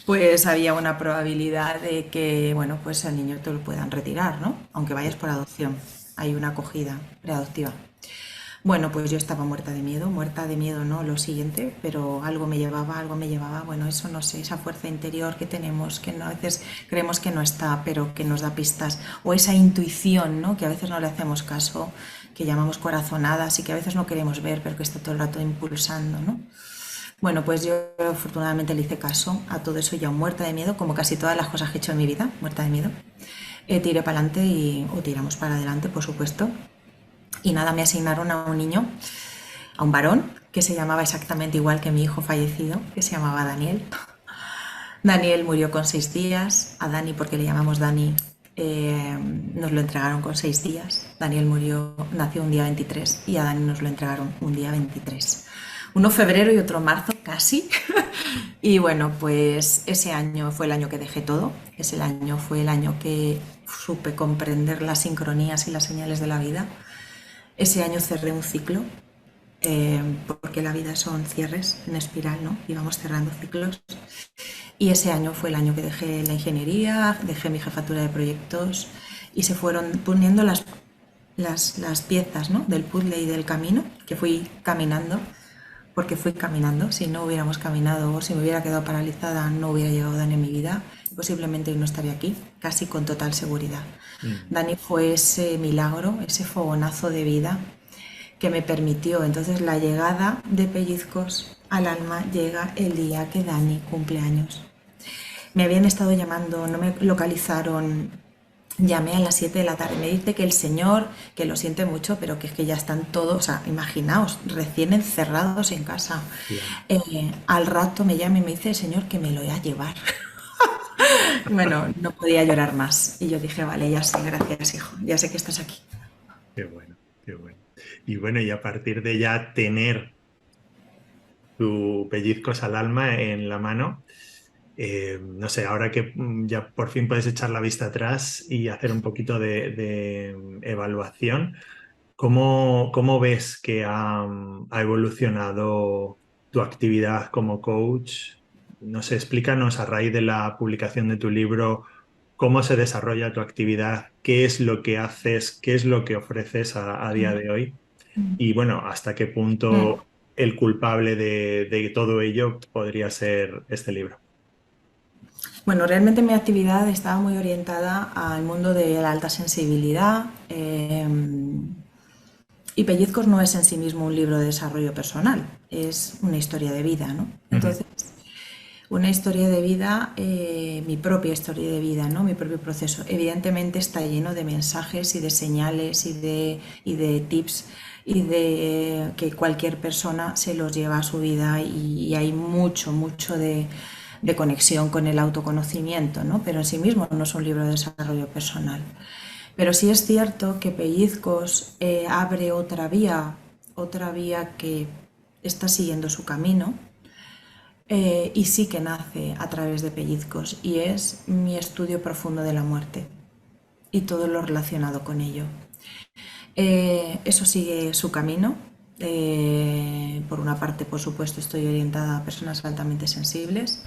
Pues había una probabilidad de que, bueno, pues al niño te lo puedan retirar, ¿no? Aunque vayas por adopción, hay una acogida preadoptiva. Bueno, pues yo estaba muerta de miedo, ¿no? Lo siguiente, pero algo me llevaba, bueno, eso no sé, esa fuerza interior que tenemos, que no, a veces creemos que no está, pero que nos da pistas, o esa intuición, ¿no? Que a veces no le hacemos caso, que llamamos corazonadas y que a veces no queremos ver, pero que está todo el rato impulsando, ¿no? Bueno, pues yo afortunadamente le hice caso a todo eso ya muerta de miedo, como casi todas las cosas que he hecho en mi vida, muerta de miedo. Tiré para adelante o tiramos para adelante, por supuesto. Y nada, me asignaron a un niño, a un varón, que se llamaba exactamente igual que mi hijo fallecido, que se llamaba Daniel. Daniel murió con 6 días, a Dani, porque le llamamos Dani, nos lo entregaron con 6 días. Daniel nació un día 23 y a Dani nos lo entregaron un día 23. Uno febrero y otro marzo, casi. Y bueno, pues ese año fue el año que dejé todo. Ese año fue el año que supe comprender las sincronías y las señales de la vida. Ese año cerré un ciclo, porque la vida son cierres en espiral, ¿no? Y vamos cerrando ciclos. Y ese año fue el año que dejé la ingeniería, dejé mi jefatura de proyectos y se fueron poniendo las piezas, ¿no? Del puzzle y del camino que fui caminando, porque fui caminando. Si no hubiéramos caminado o si me hubiera quedado paralizada, no hubiera llegado Dani en mi vida. Posiblemente no estaría aquí, casi con total seguridad. Mm. Dani fue ese milagro, ese fogonazo de vida que me permitió. Entonces la llegada de pellizcos al alma llega el día que Dani cumple años. Me habían estado llamando, no me localizaron. Llamé a las 7 de la tarde. Me dice que el señor, que lo siente mucho, pero que es que ya están todos, o sea, imaginaos, recién encerrados en casa. Claro. Al rato me llama y me dice el señor que me lo voy a llevar. Bueno, no podía llorar más. Y yo dije, vale, ya sé, gracias, hijo, ya sé que estás aquí. Qué bueno, qué bueno. Y bueno, y a partir de ya tener tu pellizcos al alma en la mano, no sé, ahora que ya por fin puedes echar la vista atrás y hacer un poquito de evaluación, ¿cómo ves que ha evolucionado tu actividad como coach. No sé, explícanos a raíz de la publicación de tu libro cómo se desarrolla tu actividad, qué es lo que haces, qué es lo que ofreces a día de hoy y bueno, hasta qué Mm. punto el culpable de todo ello podría ser este libro. Bueno, realmente mi actividad estaba muy orientada al mundo de la alta sensibilidad, y Pellizcos no es en sí mismo un libro de desarrollo personal, es una historia de vida, ¿no? Ujú, Entonces, una historia de vida, mi propia historia de vida, ¿no? Mi propio proceso. Evidentemente está lleno de mensajes y de señales y de tips y de que cualquier persona se los lleva a su vida y hay mucho, mucho de conexión con el autoconocimiento, ¿no? Pero en sí mismo no es un libro de desarrollo personal. Pero sí es cierto que Pellizcos abre otra vía que está siguiendo su camino, y sí que nace a través de Pellizcos y es mi estudio profundo de la muerte y todo lo relacionado con ello. Eso sigue su camino. Por una parte, por supuesto, estoy orientada a personas altamente sensibles.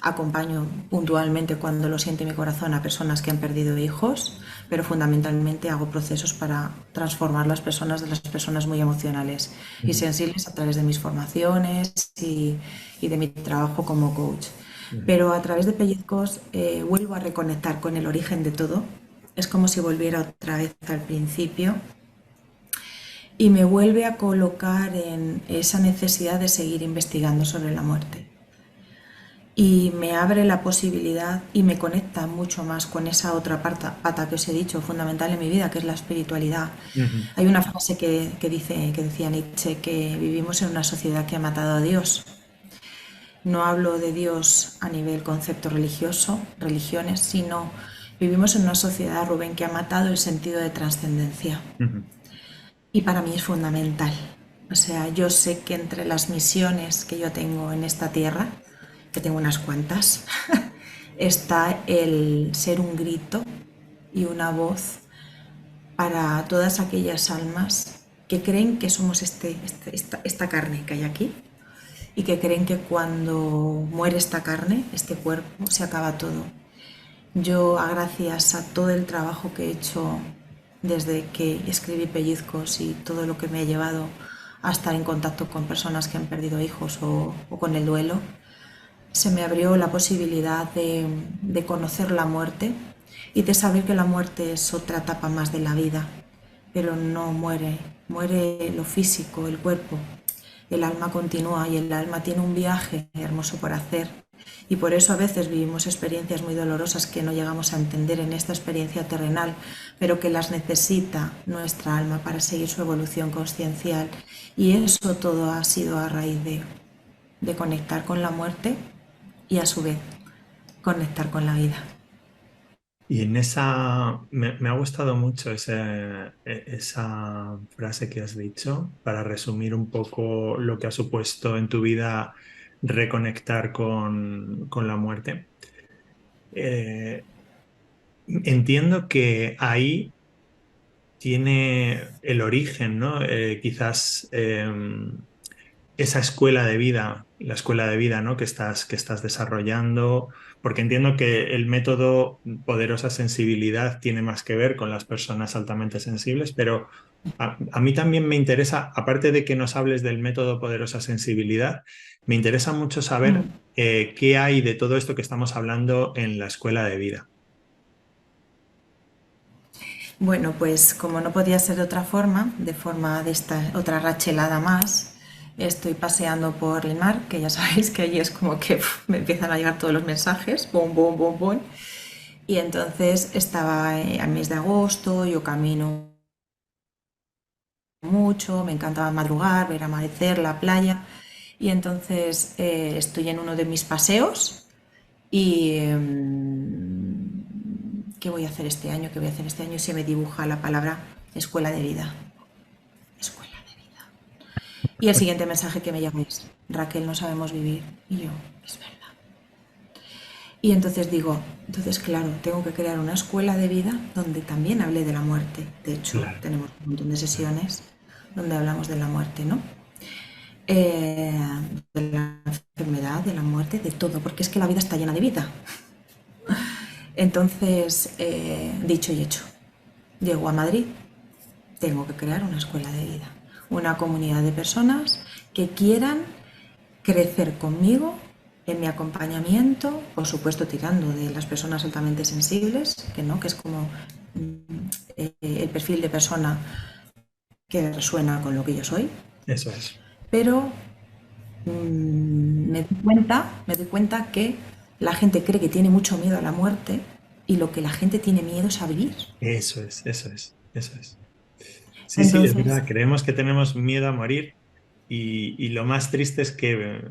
Acompaño puntualmente cuando lo siente mi corazón a personas que han perdido hijos, pero fundamentalmente hago procesos para transformar de las personas muy emocionales y ujú, sensibles a través de mis formaciones y de mi trabajo como coach. ujú. Pero a través de Pellizcos vuelvo a reconectar con el origen de todo. Es como si volviera otra vez al principio y me vuelve a colocar en esa necesidad de seguir investigando sobre la muerte. Y me abre la posibilidad y me conecta mucho más con esa otra pata que os he dicho, fundamental en mi vida, que es la espiritualidad. Ujú, Hay una frase que decía Nietzsche, que vivimos en una sociedad que ha matado a Dios. No hablo de Dios a nivel concepto religioso, religiones, sino vivimos en una sociedad, Rubén, que ha matado el sentido de trascendencia. ujú. Y para mí es fundamental. O sea, yo sé que entre las misiones que yo tengo en esta tierra, que tengo unas cuantas, está el ser un grito y una voz para todas aquellas almas que creen que somos esta carne que hay aquí y que creen que cuando muere esta carne, este cuerpo, se acaba todo. Yo, gracias a todo el trabajo que he hecho desde que escribí Pellizcos y todo lo que me ha llevado a estar en contacto con personas que han perdido hijos o con el duelo, se me abrió la posibilidad de conocer la muerte y de saber que la muerte es otra etapa más de la vida, pero no muere, muere lo físico, el cuerpo. El alma continúa y el alma tiene un viaje hermoso por hacer y por eso a veces vivimos experiencias muy dolorosas que no llegamos a entender en esta experiencia terrenal, pero que las necesita nuestra alma para seguir su evolución consciencial. Y eso todo ha sido a raíz de conectar con la muerte y a su vez conectar con la vida. Y en esa, me ha gustado mucho esa frase que has dicho para resumir un poco lo que ha supuesto en tu vida reconectar con la muerte. Eh, entiendo que ahí tiene el origen, ¿no? Quizás esa escuela de vida, la escuela de vida, ¿no? Que estás desarrollando, porque entiendo que el método Poderosa Sensibilidad tiene más que ver con las personas altamente sensibles, pero a mí también me interesa, aparte de que nos hables del método Poderosa Sensibilidad, me interesa mucho saber Mm. qué hay de todo esto que estamos hablando en la escuela de vida. Bueno, pues como no podía ser de forma de esta otra rachelada más, estoy paseando por el mar, que ya sabéis que allí es como que me empiezan a llegar todos los mensajes, bom, bom, bom, bom. Y entonces estaba al mes de agosto, yo camino mucho, me encantaba madrugar, ver amanecer, la playa. Y entonces estoy en uno de mis paseos y ¿qué voy a hacer este año? ¿Qué voy a hacer este año? Se me dibuja la palabra escuela de vida. Escuela de vida. Y el siguiente mensaje que me llega es, Raquel, no sabemos vivir. Y yo, es verdad. Y entonces digo, entonces claro, tengo que crear una escuela de vida donde también hable de la muerte. De hecho, Claro. tenemos un montón de sesiones donde hablamos de la muerte, ¿no? eh, de la enfermedad, de la muerte, de todo, porque es que la vida está llena de vida. Entonces, dicho y hecho, llego a Madrid, tengo que crear una escuela de vida, una comunidad de personas que quieran crecer conmigo en mi acompañamiento, por supuesto tirando de las personas altamente sensibles, que no, que es como el perfil de persona que resuena con lo que yo soy, Eso es. pero me doy cuenta que la gente cree que tiene mucho miedo a la muerte y lo que la gente tiene miedo es a vivir. Eso es, eso es, eso es. Sí, sí, es Entonces, verdad. Creemos que tenemos miedo a morir y lo más triste es que,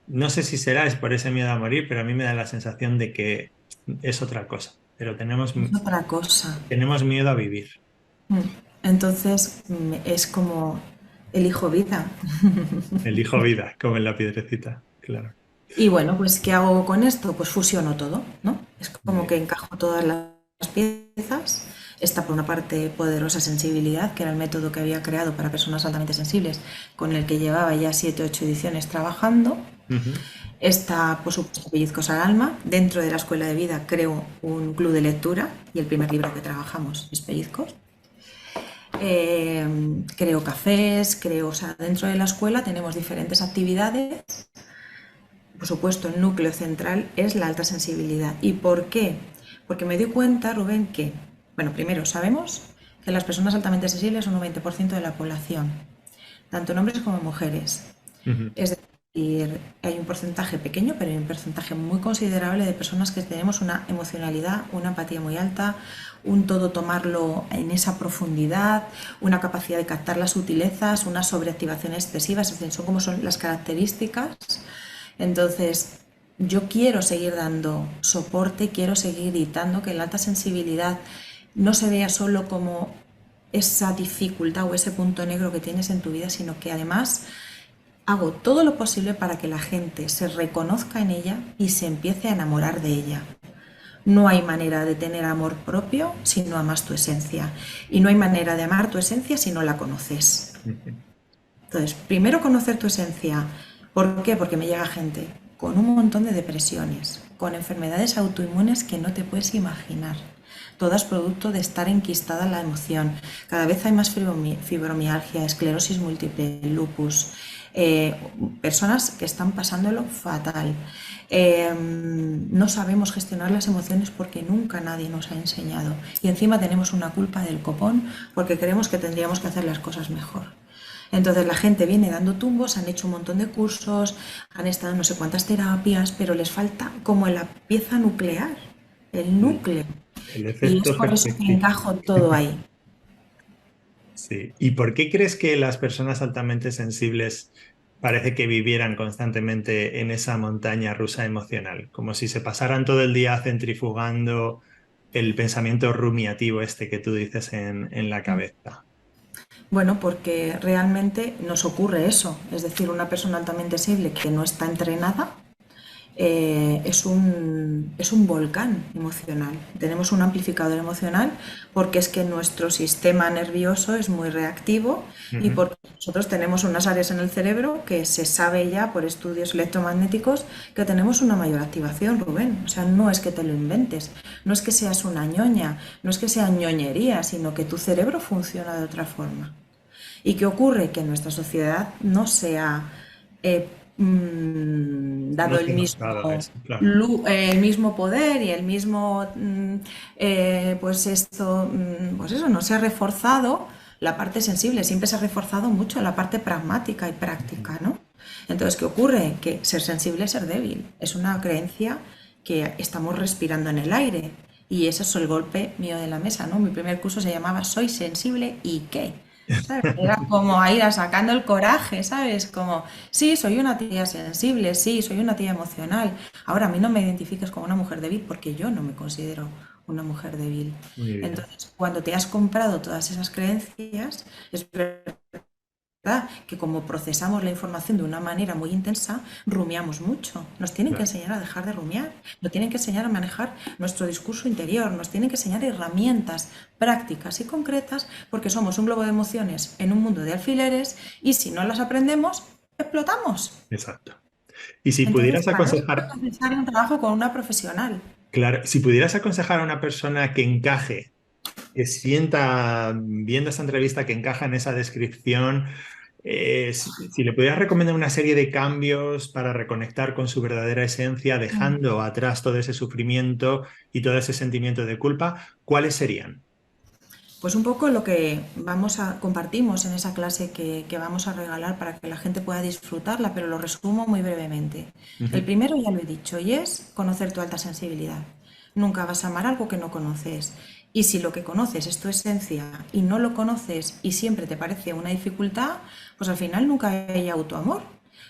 no sé si será es por ese miedo a morir, pero a mí me da la sensación de que es otra cosa. Pero es otra cosa. tenemos miedo a vivir. Mm. Entonces, es como elijo vida. Elijo vida, como en la piedrecita, claro. Y bueno, pues ¿qué hago con esto? Pues fusiono todo, ¿no? Es Muy como que bien. encajo todas las piezas. Está por una parte poderosa sensibilidad, que era el método que había creado para personas altamente sensibles, con el que llevaba ya 7 o 8 ediciones trabajando. Ujú. Está, por supuesto, Pellizcos al Alma. Dentro de la Escuela de Vida creo un club de lectura y el primer libro que trabajamos es Pellizcos. Creo cafés, creo, o sea, dentro de la escuela tenemos diferentes actividades. Por supuesto, el núcleo central es la alta sensibilidad. ¿Y por qué? Porque me doy cuenta, Rubén, que, bueno, primero sabemos que las personas altamente sensibles son un 20% de la población, tanto en hombres como en mujeres. Ujú. Es decir, hay un porcentaje pequeño, pero hay un porcentaje muy considerable de personas que tenemos una emocionalidad, una empatía muy alta, un todo tomarlo en esa profundidad, una capacidad de captar las sutilezas, una sobreactivación excesiva, es decir, son como son las características. Entonces, yo quiero seguir dando soporte, quiero seguir gritando que la alta sensibilidad no se vea solo como esa dificultad o ese punto negro que tienes en tu vida, sino que además hago todo lo posible para que la gente se reconozca en ella y se empiece a enamorar de ella. No hay manera de tener amor propio si no amas tu esencia. Y no hay manera de amar tu esencia si no la conoces. Ujú. Entonces, primero conocer tu esencia. ¿Por qué? Porque me llega gente con un montón de depresiones, con enfermedades autoinmunes que no te puedes imaginar. Todas producto de estar enquistada la emoción. Cada vez hay más fibromialgia, esclerosis múltiple, lupus. Personas que están pasándolo fatal. No sabemos gestionar las emociones porque nunca nadie nos ha enseñado. Y encima tenemos una culpa del copón porque creemos que tendríamos que hacer las cosas mejor. Entonces la gente viene dando tumbos, han hecho un montón de cursos, han estado en no sé cuántas terapias, pero les falta como la pieza nuclear, el El, núcleo. el Y es efecto por eso que perspectiva. encajo todo ahí. Sí. ¿Y por qué crees que las personas altamente sensibles parece que vivieran constantemente en esa montaña rusa emocional? Como si se pasaran todo el día centrifugando el pensamiento rumiativo este que tú dices en la cabeza. Bueno, porque realmente nos ocurre eso, es decir, una persona altamente sensible que no está entrenada es un volcán emocional. Tenemos un amplificador emocional porque es que nuestro sistema nervioso es muy reactivo y Ujú. porque nosotros tenemos unas áreas en el cerebro que se sabe ya por estudios electromagnéticos que tenemos una mayor activación, Rubén. O sea, no es que te lo inventes, no es que seas una ñoña, no es que sea ñoñería, sino que tu cerebro funciona de otra forma. ¿Y qué ocurre? Que en nuestra sociedad no se ha No dado se nos ha dado eso, claro. el mismo poder y el mismo, pues esto, pues eso, no se ha reforzado la parte sensible, siempre se ha reforzado mucho la parte pragmática y práctica, ¿no? Entonces, ¿qué ocurre? Que ser sensible es ser débil, es una creencia que estamos respirando en el aire y ese es el golpe mío de la mesa, ¿no? Mi primer curso se llamaba Soy sensible y qué. ¿Sabes? Era como a ir a sacando el coraje, ¿sabes? Como, sí, soy una tía sensible, sí, soy una tía emocional. Ahora, a mí no me identifiques como una mujer débil porque yo no me considero una mujer débil. Muy bien. Entonces, cuando te has comprado todas esas creencias, es verdad que como procesamos la información de una manera muy intensa, rumiamos mucho. Nos tienen que Claro. enseñar a dejar de rumiar, nos tienen que enseñar a manejar nuestro discurso interior, nos tienen que enseñar herramientas prácticas y concretas porque somos un globo de emociones en un mundo de alfileres y si no las aprendemos, explotamos. Exacto. Y si Entonces, pudieras para eso aconsejar, es necesario un trabajo con una profesional. claro, si pudieras aconsejar a una persona que encaje, que sienta, viendo esta entrevista, que encaja en esa descripción, si le pudieras recomendar una serie de cambios para reconectar con su verdadera esencia, Mm. dejando atrás todo ese sufrimiento y todo ese sentimiento de culpa, ¿cuáles serían? Pues un poco lo que compartimos en esa clase que vamos a regalar para que la gente pueda disfrutarla, pero lo resumo muy brevemente. El Ujú. primero ya lo he dicho y es conocer tu alta sensibilidad. Nunca vas a amar algo que no conoces. Y si lo que conoces es tu esencia y no lo conoces y siempre te parece una dificultad, pues al final nunca hay autoamor.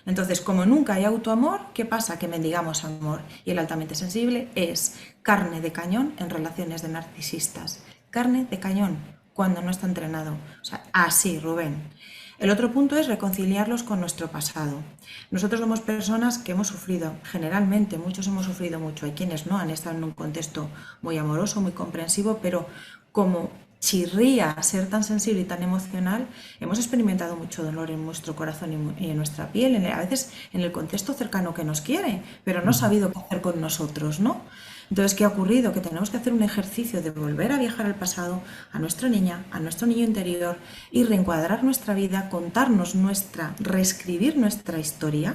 Entonces, como nunca hay autoamor, ¿qué pasa? Que mendigamos amor. Y el altamente sensible es carne de cañón en relaciones de narcisistas. Carne de cañón cuando no está entrenado. O sea, así, Rubén. El otro punto es reconciliarlos con nuestro pasado. Nosotros somos personas que hemos sufrido, generalmente, muchos hemos sufrido mucho. Hay quienes no han estado en un contexto muy amoroso, muy comprensivo, pero como chirría ser tan sensible y tan emocional, hemos experimentado mucho dolor en nuestro corazón y en nuestra piel, a veces en el contexto cercano que nos quiere, pero no ha Ujú. sabido qué hacer con nosotros, ¿no? Entonces, ¿qué ha ocurrido? Que tenemos que hacer un ejercicio de volver a viajar al pasado, a nuestra niña, a nuestro niño interior y reencuadrar nuestra vida, contarnos reescribir nuestra historia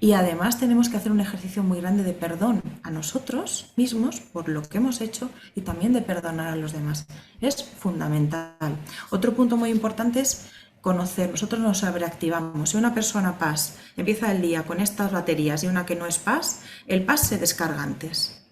y además tenemos que hacer un ejercicio muy grande de perdón a nosotros mismos por lo que hemos hecho y también de perdonar a los demás. Es fundamental. Otro punto muy importante es conocer. Nosotros nos sobreactivamos. Si una persona paz empieza el día con estas baterías y una que no es paz, el paz se descarga antes.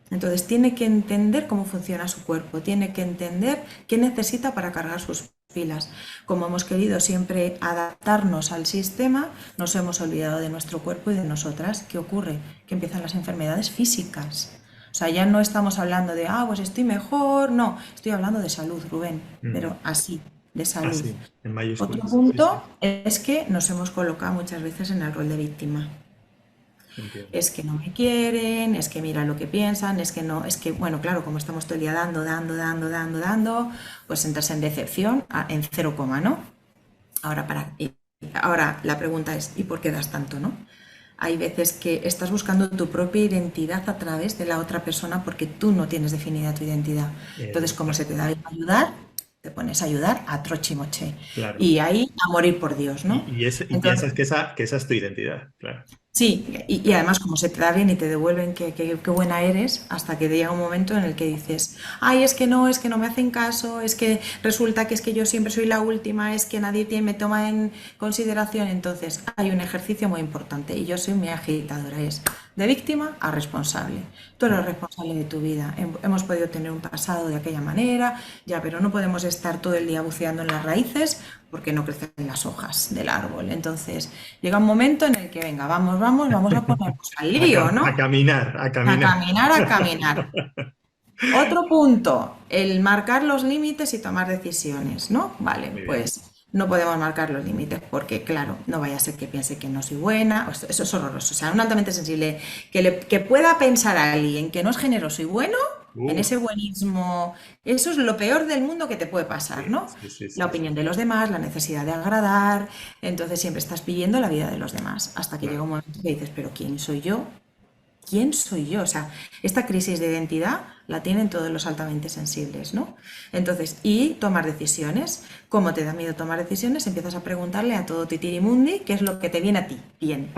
Entonces tiene que entender cómo funciona su cuerpo, tiene que entender qué necesita para cargar sus pilas. Como hemos querido siempre adaptarnos al sistema, nos hemos olvidado de nuestro cuerpo y de nosotras. ¿Qué ocurre? Que empiezan las enfermedades físicas. O sea, ya no estamos hablando de, pues estoy mejor, no, estoy hablando de salud, Rubén, Mm. pero así, de Ah, salud. sí, en Otro mayúsculas. Sí, punto sí, es que nos hemos colocado muchas veces en el rol de víctima. entiendo. Es que no me quieren, es que mira lo que piensan, es que no, es que, bueno, claro, como estamos todo el día dando, pues entras en decepción en cero coma, ¿no? Ahora, ahora la pregunta es, ¿y por qué das tanto, no? Hay veces que estás buscando tu propia identidad a través de la otra persona porque tú no tienes definida tu identidad. Entonces, como se te da bien ayudar, te pones a ayudar a trochimoche. Claro. Y ahí a morir por Dios, ¿no? Y Entonces, piensas que esa es tu identidad, claro. sí, y además como se te da bien y te devuelven qué buena eres, hasta que llega un momento en el que dices, ay, es que no me hacen caso, es que resulta que es que yo siempre soy la última, es que nadie me toma en consideración. Entonces hay un ejercicio muy importante y yo soy mi agitadora, es de víctima a responsable. Tú eres responsable de tu vida. Hemos podido tener un pasado de aquella manera, ya, pero no podemos estar todo el día buceando en las raíces porque no crecen las hojas del árbol. Entonces, llega un momento en el que, venga, vamos a ponernos al lío, A ¿no? caminar, a A caminar. caminar, a caminar. Otro punto, el marcar los límites y tomar decisiones, ¿no? Vale, Muy bien. pues no podemos marcar los límites porque, claro, no vaya a ser que piense que no soy buena, eso es horroroso. O sea, un altamente sensible que pueda pensar a alguien que no es generoso y bueno, en Uh, ese buenismo, eso es lo peor del mundo que te puede sí, pasar, ¿no? sí, sí, La sí, opinión sí. de los demás, la necesidad de agradar, entonces siempre estás pidiendo la vida de los demás, hasta que llega Claro. un momento que dices, pero ¿quién soy yo? ¿Quién soy yo? O sea, esta crisis de identidad la tienen todos los altamente sensibles, ¿no? Entonces, y tomar decisiones. ¿Cómo te da miedo tomar decisiones? Empiezas a preguntarle a todo titirimundi qué es lo que te viene a ti. Bien.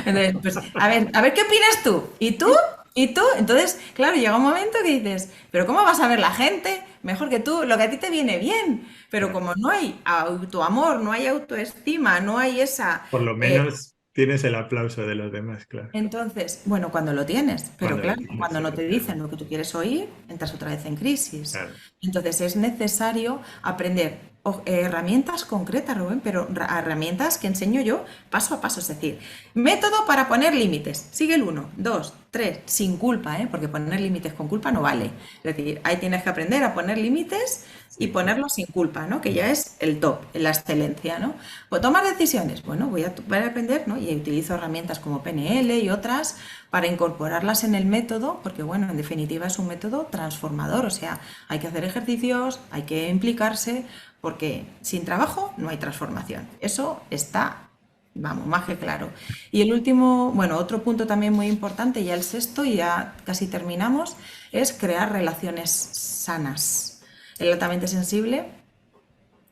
Entonces, pues, a ver qué opinas tú. ¿Y tú? ¿Y tú? Entonces, claro, llega un momento que dices, pero ¿cómo vas a ver la gente mejor que tú? Lo que a ti te viene bien. Pero Claro. como no hay autoamor, no hay autoestima, no hay esa Por lo menos tienes el aplauso de los demás, claro. entonces, bueno, cuando lo tienes, pero Cuando lo claro, tienes, cuando no te dicen efectivamente. lo que tú quieres oír, entras otra vez en crisis. Claro. Entonces es necesario aprender herramientas concretas, Rubén, pero herramientas que enseño yo paso a paso. Es decir, método para poner límites. Sigue el uno, 2, 3, sin culpa, ¿eh? Porque poner límites con culpa no vale. Es decir, ahí tienes que aprender a poner límites y Sí, sí. ponerlos sin culpa, ¿no? Que ya es el top, la excelencia, ¿no? Pues tomar decisiones, bueno, voy a aprender, ¿no? Y utilizo herramientas como PNL y otras para incorporarlas en el método, porque bueno, en definitiva es un método transformador, o sea, hay que hacer ejercicios, hay que implicarse, porque sin trabajo no hay transformación. Eso está Vamos, más que claro. Y el último, bueno, otro punto también muy importante, ya el sexto, y ya casi terminamos, es crear relaciones sanas. El altamente sensible,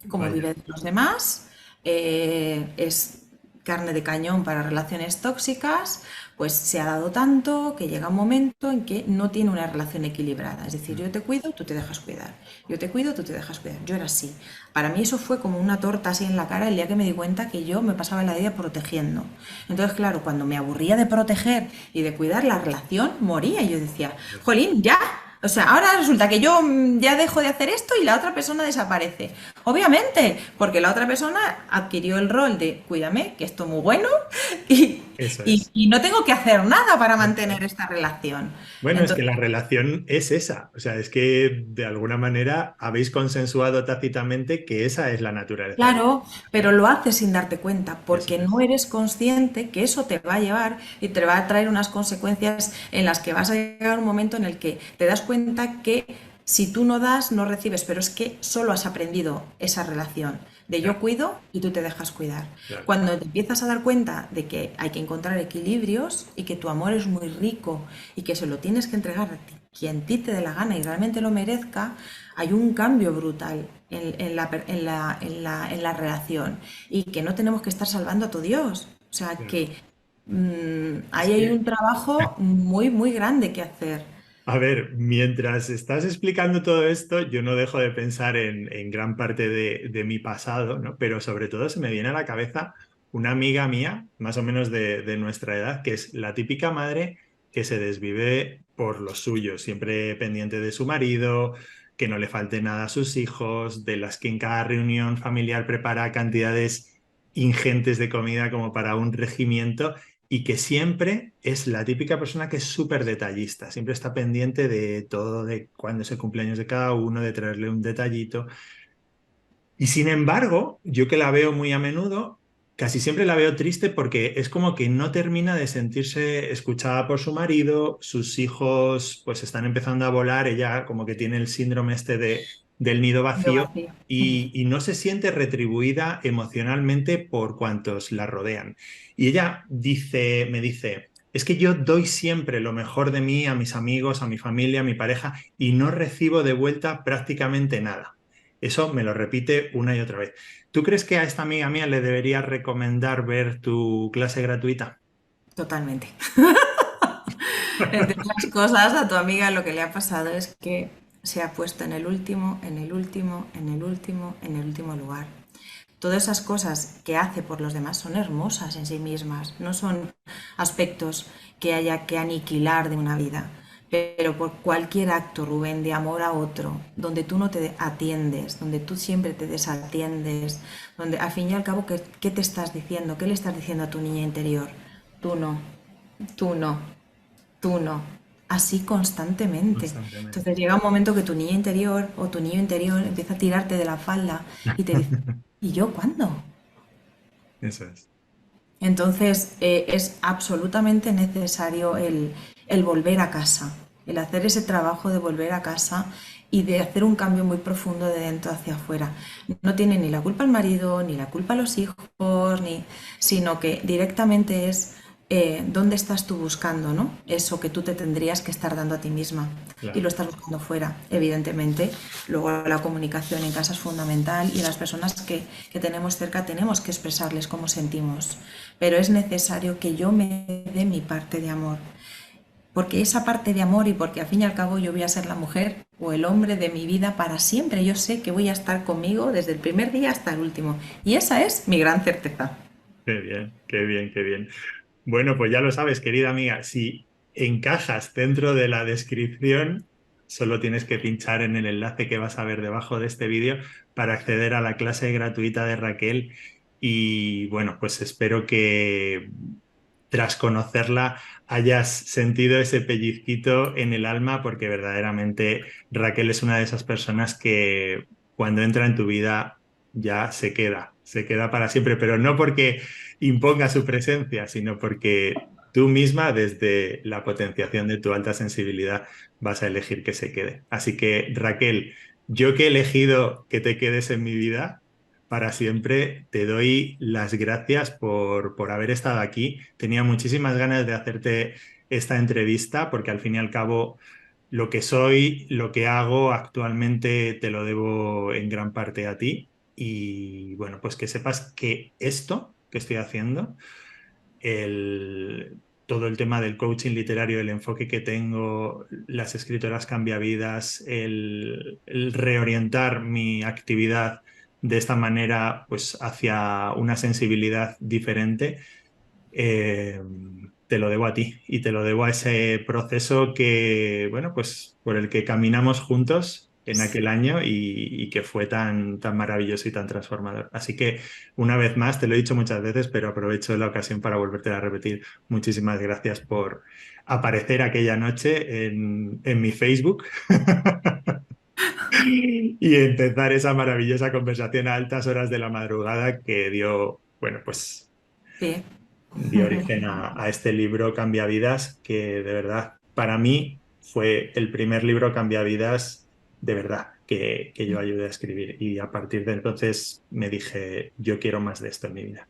como Vaya. vive de los demás, es carne de cañón para relaciones tóxicas, pues se ha dado tanto que llega un momento en que no tiene una relación equilibrada. Es decir, yo te cuido, tú te dejas cuidar. Yo te cuido, tú te dejas cuidar. Yo era así. Para mí eso fue como una torta así en la cara el día que me di cuenta que yo me pasaba la vida protegiendo. Entonces, claro, cuando me aburría de proteger y de cuidar la relación, moría. Y yo decía, jolín, ya. O sea, ahora resulta que yo ya dejo de hacer esto y la otra persona desaparece. Obviamente, porque la otra persona adquirió el rol de cuídame, que esto es muy bueno, y, Eso es. y no tengo que hacer nada para mantener esta relación. Bueno, es que Entonces, la relación es esa. O sea, es que de alguna manera habéis consensuado tácitamente que esa es la naturaleza de la claro, pero relación. lo haces sin darte cuenta, Eso porque no es. eres consciente que eso te va a llevar y te va a traer unas consecuencias en las que vas a llegar a un momento en el que te das cuenta que si tú no das, no recibes, pero es que solo has aprendido esa relación de yo Ya, cuido y tú te dejas cuidar. claro. Cuando te empiezas a dar cuenta de que hay que encontrar equilibrios y que tu amor es muy rico y que se lo tienes que entregar a quien a ti te dé la gana y realmente lo merezca, hay un cambio brutal en la relación y que no tenemos que estar salvando a tu Dios. O sea Claro. que Es ahí hay que un trabajo muy, muy grande que hacer. a ver, mientras estás explicando todo esto, yo no dejo de pensar en gran parte de mi pasado, ¿no? Pero sobre todo se me viene a la cabeza una amiga mía, más o menos de nuestra edad, que es la típica madre que se desvive por los suyos, siempre pendiente de su marido, que no le falte nada a sus hijos, de las que en cada reunión familiar prepara cantidades ingentes de comida como para un regimiento y que siempre es la típica persona que es súper detallista, siempre está pendiente de todo, de cuándo es el cumpleaños de cada uno, de traerle un detallito. Y sin embargo, yo que la veo muy a menudo, casi siempre la veo triste porque es como que no termina de sentirse escuchada por su marido, sus hijos pues están empezando a volar, ella como que tiene el síndrome este del nido Yo vacío vacío. y no se siente retribuida emocionalmente por cuantos la rodean. Y ella dice, me dice, es que yo doy siempre lo mejor de mí a mis amigos, a mi familia, a mi pareja y no recibo de vuelta prácticamente nada. Eso me lo repite una y otra vez. ¿Tú crees que a esta amiga mía le debería recomendar ver tu clase gratuita? Totalmente. Entre otras cosas, a tu amiga lo que le ha pasado es que se ha puesto en el último, en el último, en el último, en el último lugar. Todas esas cosas que hace por los demás son hermosas en sí mismas, no son aspectos que haya que aniquilar de una vida. Pero por cualquier acto, Rubén, de amor a otro, donde tú no te atiendes, donde tú siempre te desatiendes, donde al fin y al cabo, ¿qué te estás diciendo? ¿Qué le estás diciendo a tu niña interior? Tú no, tú no, tú no. Así constantemente. Constantemente. Entonces llega un momento que tu niña interior o tu niño interior empieza a tirarte de la falda y te dice, ¿y yo cuándo? Eso es. Entonces es absolutamente necesario el volver a casa, el hacer ese trabajo de volver a casa y de hacer un cambio muy profundo de dentro hacia afuera. No tiene ni la culpa el marido, ni la culpa los hijos, sino que directamente es dónde estás tú buscando, ¿no? Eso que tú te tendrías que estar dando a ti misma y lo Claro. estás buscando fuera, evidentemente. Luego la comunicación en casa es fundamental y las personas que tenemos cerca tenemos que expresarles cómo sentimos, pero es necesario que yo me dé mi parte de amor, porque esa parte de amor y porque al fin y al cabo yo voy a ser la mujer o el hombre de mi vida para siempre, yo sé que voy a estar conmigo desde el primer día hasta el último y esa es mi gran certeza. Qué bien, qué bien, qué bien. Bueno, pues ya lo sabes, querida amiga, si encajas dentro de la descripción, solo tienes que pinchar en el enlace que vas a ver debajo de este vídeo para acceder a la clase gratuita de Raquel. Y bueno, pues espero que tras conocerla hayas sentido ese pellizquito en el alma, porque verdaderamente Raquel es una de esas personas que cuando entra en tu vida ya se queda para siempre, pero no porque imponga su presencia, sino porque tú misma, desde la potenciación de tu alta sensibilidad, vas a elegir que se quede. Así que, Raquel, yo que he elegido que te quedes en mi vida, para siempre. Te doy las gracias por haber estado aquí. Tenía muchísimas ganas de hacerte esta entrevista porque al fin y al cabo lo que soy, lo que hago actualmente te lo debo en gran parte a ti. Y bueno, pues que sepas que esto que estoy haciendo, todo el tema del coaching literario, el enfoque que tengo, las escritoras cambiavidas, el reorientar mi actividad de esta manera, pues hacia una sensibilidad diferente, eh, te lo debo a ti y te lo debo a ese proceso que, bueno, pues por el que caminamos juntos en aquel año y que fue tan maravilloso y tan transformador. Así que una vez más, te lo he dicho muchas veces, pero aprovecho la ocasión para volverte a repetir. Muchísimas gracias por aparecer aquella noche en mi Facebook y empezar esa maravillosa conversación a altas horas de la madrugada que dio, bueno, pues Sí. dio origen a este libro Cambiavidas, que de verdad para mí fue el primer libro Cambiavidas de verdad que yo ayudé a escribir. Y a partir de entonces me dije, yo quiero más de esto en mi vida.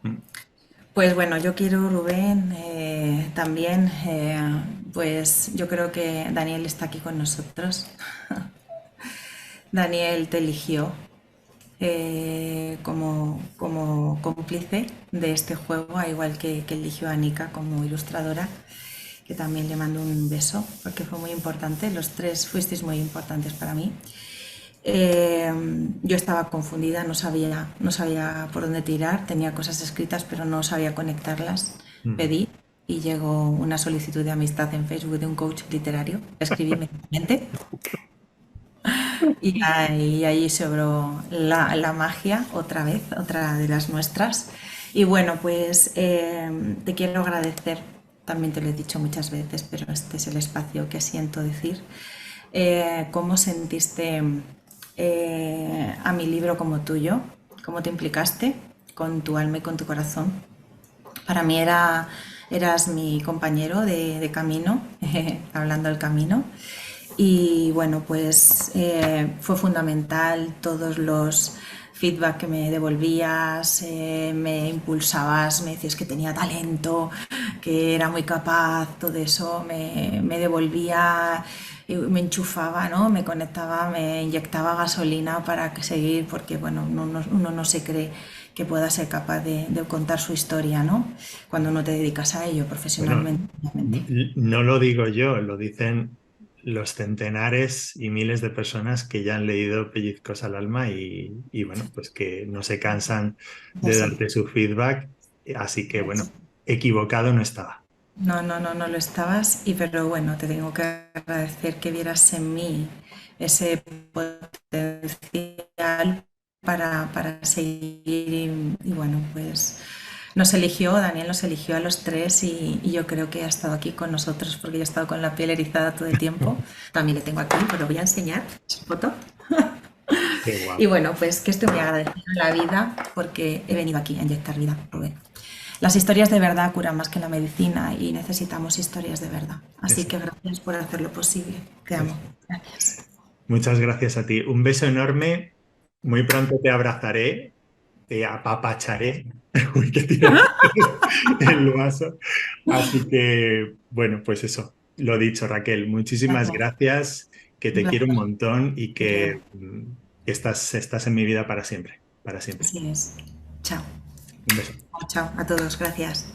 Mm. Pues bueno, yo quiero, Rubén, también, pues yo creo que Daniel está aquí con nosotros. Daniel te eligió como cómplice de este juego, al igual que eligió a Nika como ilustradora, que también le mando un beso, porque fue muy importante. Los tres fuisteis muy importantes para mí. Yo estaba confundida, no sabía por dónde tirar, tenía cosas escritas, pero no sabía conectarlas. Mm. Pedí y llegó una solicitud de amistad en Facebook de un coach literario. Escribí inmediatamente y ahí sobró la magia, otra vez, otra de las nuestras. Y bueno, pues te quiero agradecer, también te lo he dicho muchas veces, pero este es el espacio que siento decir. ¿Cómo sentiste a mi libro como tuyo? ¿Cómo te implicaste con tu alma y con tu corazón? Para mí eras mi compañero de camino, hablando del camino. Y bueno, pues fue fundamental todos los feedback que me devolvías, me impulsabas, me decías que tenía talento, que era muy capaz, todo eso me devolvía, me enchufaba, ¿no? Me conectaba, me inyectaba gasolina para seguir, porque bueno, uno no se cree que pueda ser capaz de contar su historia, ¿no? Cuando no te dedicas a ello Bueno, profesionalmente, obviamente. no lo digo yo, lo dicen los centenares y miles de personas que ya han leído Pellizcos al alma y bueno, pues que no se cansan Es de así. darte su feedback. Así que bueno, equivocado no estaba. No lo estabas, y pero bueno, te tengo que agradecer que vieras en mí ese potencial para seguir y bueno, pues nos eligió, Daniel nos eligió a los tres y yo creo que ha estado aquí con nosotros porque yo he estado con la piel erizada todo el tiempo. También le tengo aquí, pero lo voy a enseñar, su foto. Qué Y guapo. bueno, pues que estoy muy agradecida en la vida porque he venido aquí a inyectar vida, Rubén. Las historias de verdad curan más que la medicina y necesitamos historias de verdad. Así Eso, que gracias por hacerlo posible. Te amo. eso. Gracias. Muchas gracias a ti. Un beso enorme. Muy pronto te abrazaré, te apapacharé. Uy, que tiro el vaso. Así que, bueno, pues eso. Lo dicho, Raquel. Muchísimas Gracias. gracias, que Un te quiero un placer. montón y Te quiero. que estás en mi vida para siempre. Para siempre. Así es. Chao. Un beso. Chao a todos. Gracias.